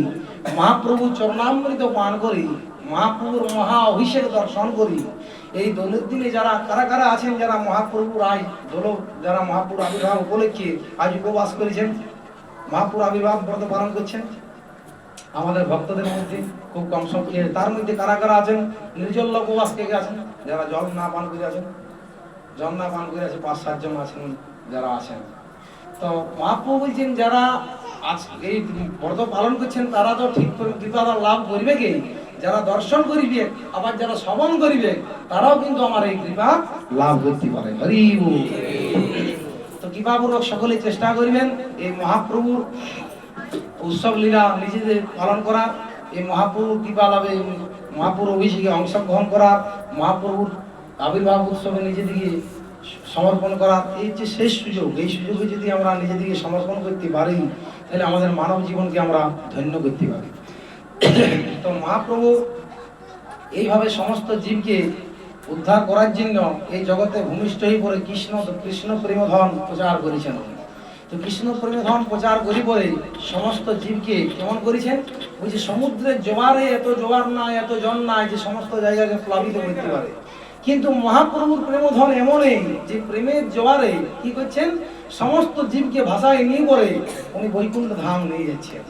মহাপ্রভু চরণামৃত পান করি, মহাপ্রভুর মহা অভিষেক দর্শন করি, এই দোলের দিনে যারা কারা আছেন, যারা মহাপ্রভুর যারা মহাপ্রভুর আবির্ভাব উপলক্ষে আজ উপবাস করেছেন, মহাপ্রভুর আবির্ভাব ব্রত পালন করছেন, আমাদের ভক্তদের মধ্যে খুব কম সংখ্যা। তার মধ্যে কারা আছেন নির্জল উপবাস কে আছেন, যারা জল না পান করে আছেন, জল না পান করে আছে 5-7 জন আছেন যারা আছেন। তো মহাপ্রভু বলছেন যারা এই ব্রত পালন করছেন তারা তো ঠিক করে কৃপা লাভ করবে কে, যারা দর্শন করিবে আবার যারা শ্রবণ করিবে তারাও কিন্তু আমার এই কৃপা লাভ করতে পারে। হরি বল। তো কৃপাপূর্বক সকলে চেষ্টা করিবেন এই মহাপ্রভুর উৎসব লীলা নিজেদের পালন করা, এই মহাপ্রভুর কৃপা লাভে মহাপ্রভুর অভিষেকে অংশগ্রহণ করা, মহাপ্রভুর আবির্ভাব উৎসবে নিজেদিকে সমর্পণ করা, এই যে শেষ সুযোগ, এই সুযোগে যদি আমরা নিজেদিকে সমর্পণ করতে পারি তাহলে আমাদের মানব জীবনকে আমরা ধন্য করতে পারি। তো মহাপ্রভু এইভাবে সমস্ত জীবকে উদ্ধার করার জন্য এই জগতে ভূমিষ্ঠ হয়ে পড়ে কৃষ্ণ প্রেমধন প্রচার করেছেন। তো কৃষ্ণ প্রেমধন প্রচার করি পরে সমস্ত জীবকে কেমন করেছেন, ওই যে সমুদ্রের জোয়ারে এত জোয়ার নাই, এত জন নাই যে সমস্ত জায়গাকে প্লাবিত করতে পারে, কিন্তু মহাপ্রভুর প্রেমধন এমনই যে প্রেমের জোয়ারে কি করছেন, সমস্ত জীবকে ভাষায় নিয়ে পড়ে উনি বৈকুণ্ঠ ধাম নিয়ে যাচ্ছেন।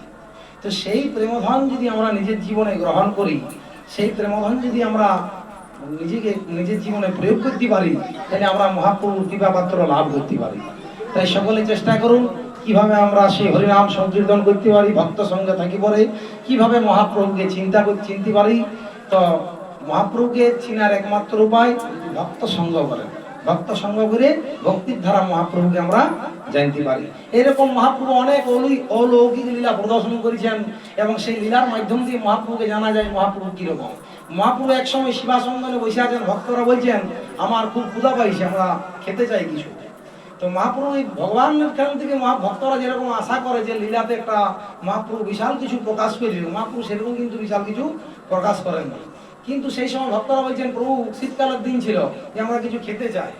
তো সেই প্রেমধন যদি আমরা নিজের জীবনে গ্রহণ করি, সেই প্রেমধন যদি আমরা নিজের জীবনে প্রয়োগ করতে পারি, তাহলে আমরা মহাপ্রভুর কৃপাপাত্র লাভ করতে পারি। তাই সকলে চেষ্টা করুন কিভাবে আমরা সেই হরিনাম সংকীর্তন করতে পারি, ভক্ত সঙ্গে থাকি পরে কিভাবে মহাপ্রভুকে চিনতে পারি। তো মহাপ্রভুকে চিনার একমাত্র উপায় ভক্ত সঙ্গ করেন, ভক্ত সঙ্গ করে ভক্তির ধারা মহাপ্রভুকে আমরা জানতে পারি। এরকম মহাপ্রভু অনেক অলৌকিক লীলা প্রদর্শন করেছেন এবং সেই লীলার মাধ্যম দিয়ে মহাপ্রভুকে জানা যায় মহাপ্রভু কিরকম। মহাপ্রভু এক সময় শিবাসঙ্গনে বসে আছেন, ভক্তরা বলছেন আমার খুব ক্ষুধা পাইছে, আমরা খেতে চাই কিছু। তো মহাপ্রভু ভগবানের কাছ থেকে ভক্তরা যেরকম আশা করে যে লীলাতে একটা মহাপ্রভু বিশাল কিছু প্রকাশ করবে, মহাপ্রভু সেরকম কিন্তু বিশাল কিছু প্রকাশ করেন না। কিন্তু সেই সময় ভক্তরা বলছেন প্রভু শীতকালের দিন ছিল যে আমরা কিছু খেতে চাই।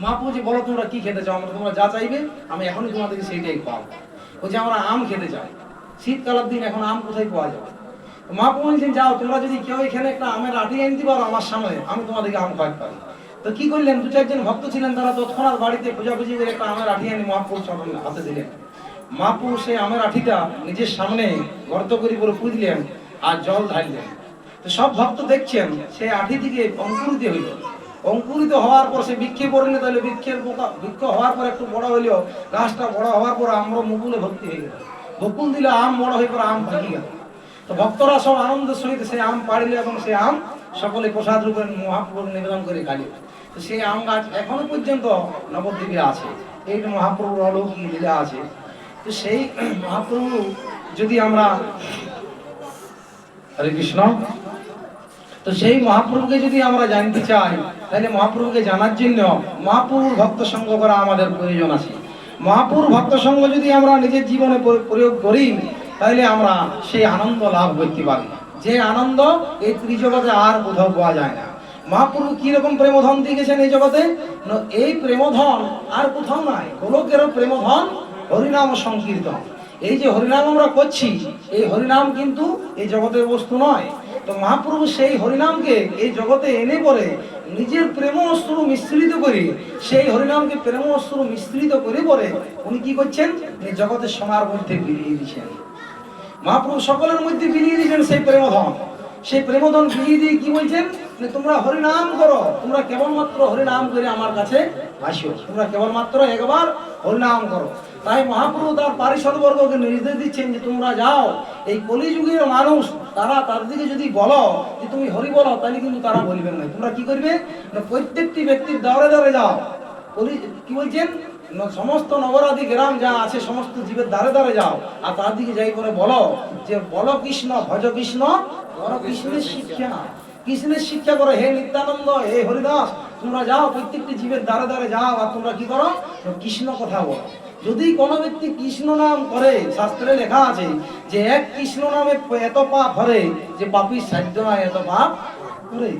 মহাপ্রভু যে বলো তোমরা কি খেতে চাও, আমরা তোমরা যা চাইবে আমি এখনই তোমাদেরকে সেইটাই খাওয়াবো। বলছে আমরা আম খেতে চাই, শীতকালের দিন এখন আম কোথায় পাওয়া যাবে। মহাপ্রভু বলছেন যাও তোমরা যদি কেউ এখানে একটা আমের আটি আনতে পারো আমার সামনে, আমি তোমাদেরকে আম খাওয়াতে পারি। তো কি করলেন, দু চারজন ভক্ত ছিলেন, তারা তৎক্ষণাৎ বাড়িতে খোঁজাখুঁজি করে একটা আমের আঠি আনি মহাপ্রভুর চরণে হাতে দিলেন। মহাপ্রভু সেই আমের আঠিটা নিজের সামনে গর্ত করে পুরো পুঁজলেন আর জল ঢাললেন। তো সব ভক্ত দেখছেন সেই আঠি থেকে অঙ্কুরিত হইল, অঙ্কুরিত হওয়ার পর সে বৃক্ষে পড়লে, তাহলে বৃক্ষ হওয়ার পর একটু বড় হইলেও গাছটা বড় হওয়ার পর আমরা মুকুলে ভর্তি হয়ে গেল, বকুল দিলে আম বড় হয়ে পরে আম পাকি গেল। তো ভক্তরা সব আনন্দের সহিত সেই আম পাড়িল এবং সেই আম সকলে প্রসাদ রূপে মহাপ্রভুর নিবেদন করে খাইল। তো সেই আম গাছ এখনো পর্যন্ত নবদ্বীপে আছে, এই মহাপ্রভুর অলৌকিক লীলা আছে। তো সেই মহাপ্রভু যদি আমরা হরে কৃষ্ণ, তো সেই মহাপ্রভুকে যদি আমরা জানতে চাই তাহলে মহাপ্রভুকে জানার জন্য মহাপ্রভুর ভক্ত সঙ্গ করা আমাদের প্রয়োজন আছে। মহাপ্রভুর ভক্ত সঙ্গ যদি আমরা নিজের জীবনে প্রয়োগ করি তাহলে আমরা সেই আনন্দ লাভ করতে পারি, যে আনন্দ এই ত্রিজগতে আর কোথাও পাওয়া যায় না। মহাপ্রভু কিরকম প্রেমধন দিয়ে গেছেন এই জগতে, এই প্রেমধন আর কোথাও নাই। গোলকেরও প্রেমধন হরিনাম সংকীর্তন। এই যে হরিনাম আমরা করছি, এই হরিনাম কিন্তু এই জগতের বস্তু নয়। তো মহাপ্রভু সেই হরিনামকে এই জগতে এনে পরে নিজের প্রেম অশ্রু মিশ্রিত করে, সেই হরিনামকে প্রেম অশ্রু মিশ্রিত করে পরে উনি কি করছেন, এই জগতের সমার মধ্যে বিলিয়ে দিচ্ছেন। মহাপ্রভু সকলের মধ্যে বিলিয়ে দিচ্ছেন সেই প্রেমধন। সেই প্রেমধন বিলিয়ে দিয়ে কি বলছেন, তোমরা হরিনাম করো, তোমরা কেবলমাত্র হরিনাম করে আমার কাছে আসো, তোমরা কেবলমাত্র একবার হরিনাম করো। তাই মহাপ্রভু তার পারিষদবর্গকে নির্দেশ দিচ্ছেন যে তোমরা যাও, এই কলিযুগের মানুষ তারা তাদেরকে যদি বলো যে তুমি হরি বলো, তাহলে কিন্তু তারা বলবেন না। তোমরা কি করবে, প্রত্যেকটি ব্যক্তির দ্বারে দ্বারে যাও। কি বলছেন, সমস্ত নগরাদি গ্রাম যা আছে সমস্ত জীবের দ্বারে দ্বারে যাও, আর তার দিকে যাই করে বলো যে বলো কৃষ্ণ, ভজ কৃষ্ণ, বলো কৃষ্ণের শিক্ষা, কৃষ্ণের শিক্ষা করো, হে নিত্যানন্দ, হে হরিদাস, তোমরা যাও প্রত্যেকটি জীবের দ্বারে দ্বারে যাও, আর তোমরা কি করো, কৃষ্ণ কথা বলো। যদি কোনো ব্যক্তি কৃষ্ণ নাম করে, শাস্ত্রে লেখা আছে যে এক কৃষ্ণ নামে এত পাপ হরে যে পাপীর সাধ্য হয় এত পাপ করে।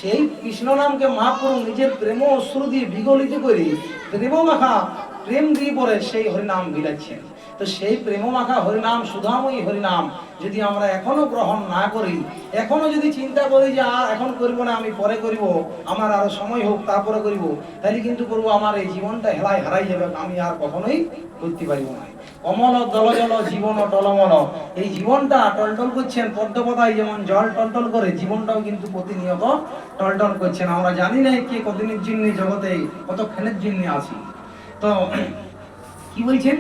সেই কৃষ্ণ নামকে মহাপ্রভু নিজের প্রেম অশ্রু দিয়ে বিগলিত করে প্রেম মাখা প্রেম দিয়ে পরে সেই হরিনাম বিলাচ্ছেন। তো সেই প্রেম মাখা হরিনাম, সুধাময়ী হরিনাম যদি আমরা এখনো গ্রহণ না করি, এখনো যদি চিন্তা করি যে এখন করবো না, আমি পরে করিব, আমার আরো সময় হোক তারপরে করিব, তাহলে কিন্তু করবো আমার এই জীবনটা হেলায় হারাই যাবে, আমি আর কখনোই করতে পারিব না। অমল দলজল জীবন টলমল, এই জীবনটা টলটল করছেন পদ্মপদায় যেমন জল টলটল করে, জীবনটাও কিন্তু প্রতিনিয়ত টলটল করছেন। আমরা জানি না কে কতদিনের জন্য জগতে কতক্ষণের জন্য আছি। তো কি বলছেন,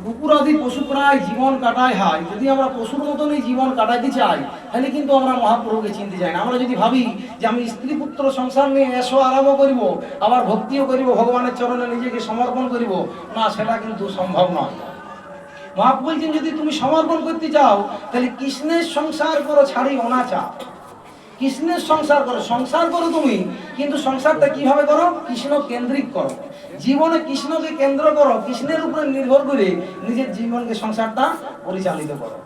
কুকুর আদি পশু প্রায় জীবন কাটায় হয়, যদি আমরা পশুর মতনই জীবন কাটাইতে চাই তাহলে কিন্তু আমরা মহাপ্রভুকে চিনতে চাই না। আমরা যদি ভাবি যে আমি স্ত্রী পুত্র সংসার নিয়ে এসো আরম্ভ করিব, আবার ভক্তিও করিব, ভগবানের চরণে নিজেকে সমর্পণ করিব, না, সেটা কিন্তু সম্ভব নয়। মহাপ্রভু বলছেন যদি তুমি সমর্পণ করতে চাও তাহলে কৃষ্ণের সংসার করো, ছাড়ি অনাচা। কৃষ্ণের সংসার করো, সংসার করো তুমি, কিন্তু সংসারটা কিভাবে করো? কৃষ্ণ কেন্দ্রিক করো, জীবনে কৃষ্ণকে কেন্দ্র করো, কৃষ্ণের উপরে নির্ভর করে নিজের জীবনকে সংসারটা পরিচালিত করো।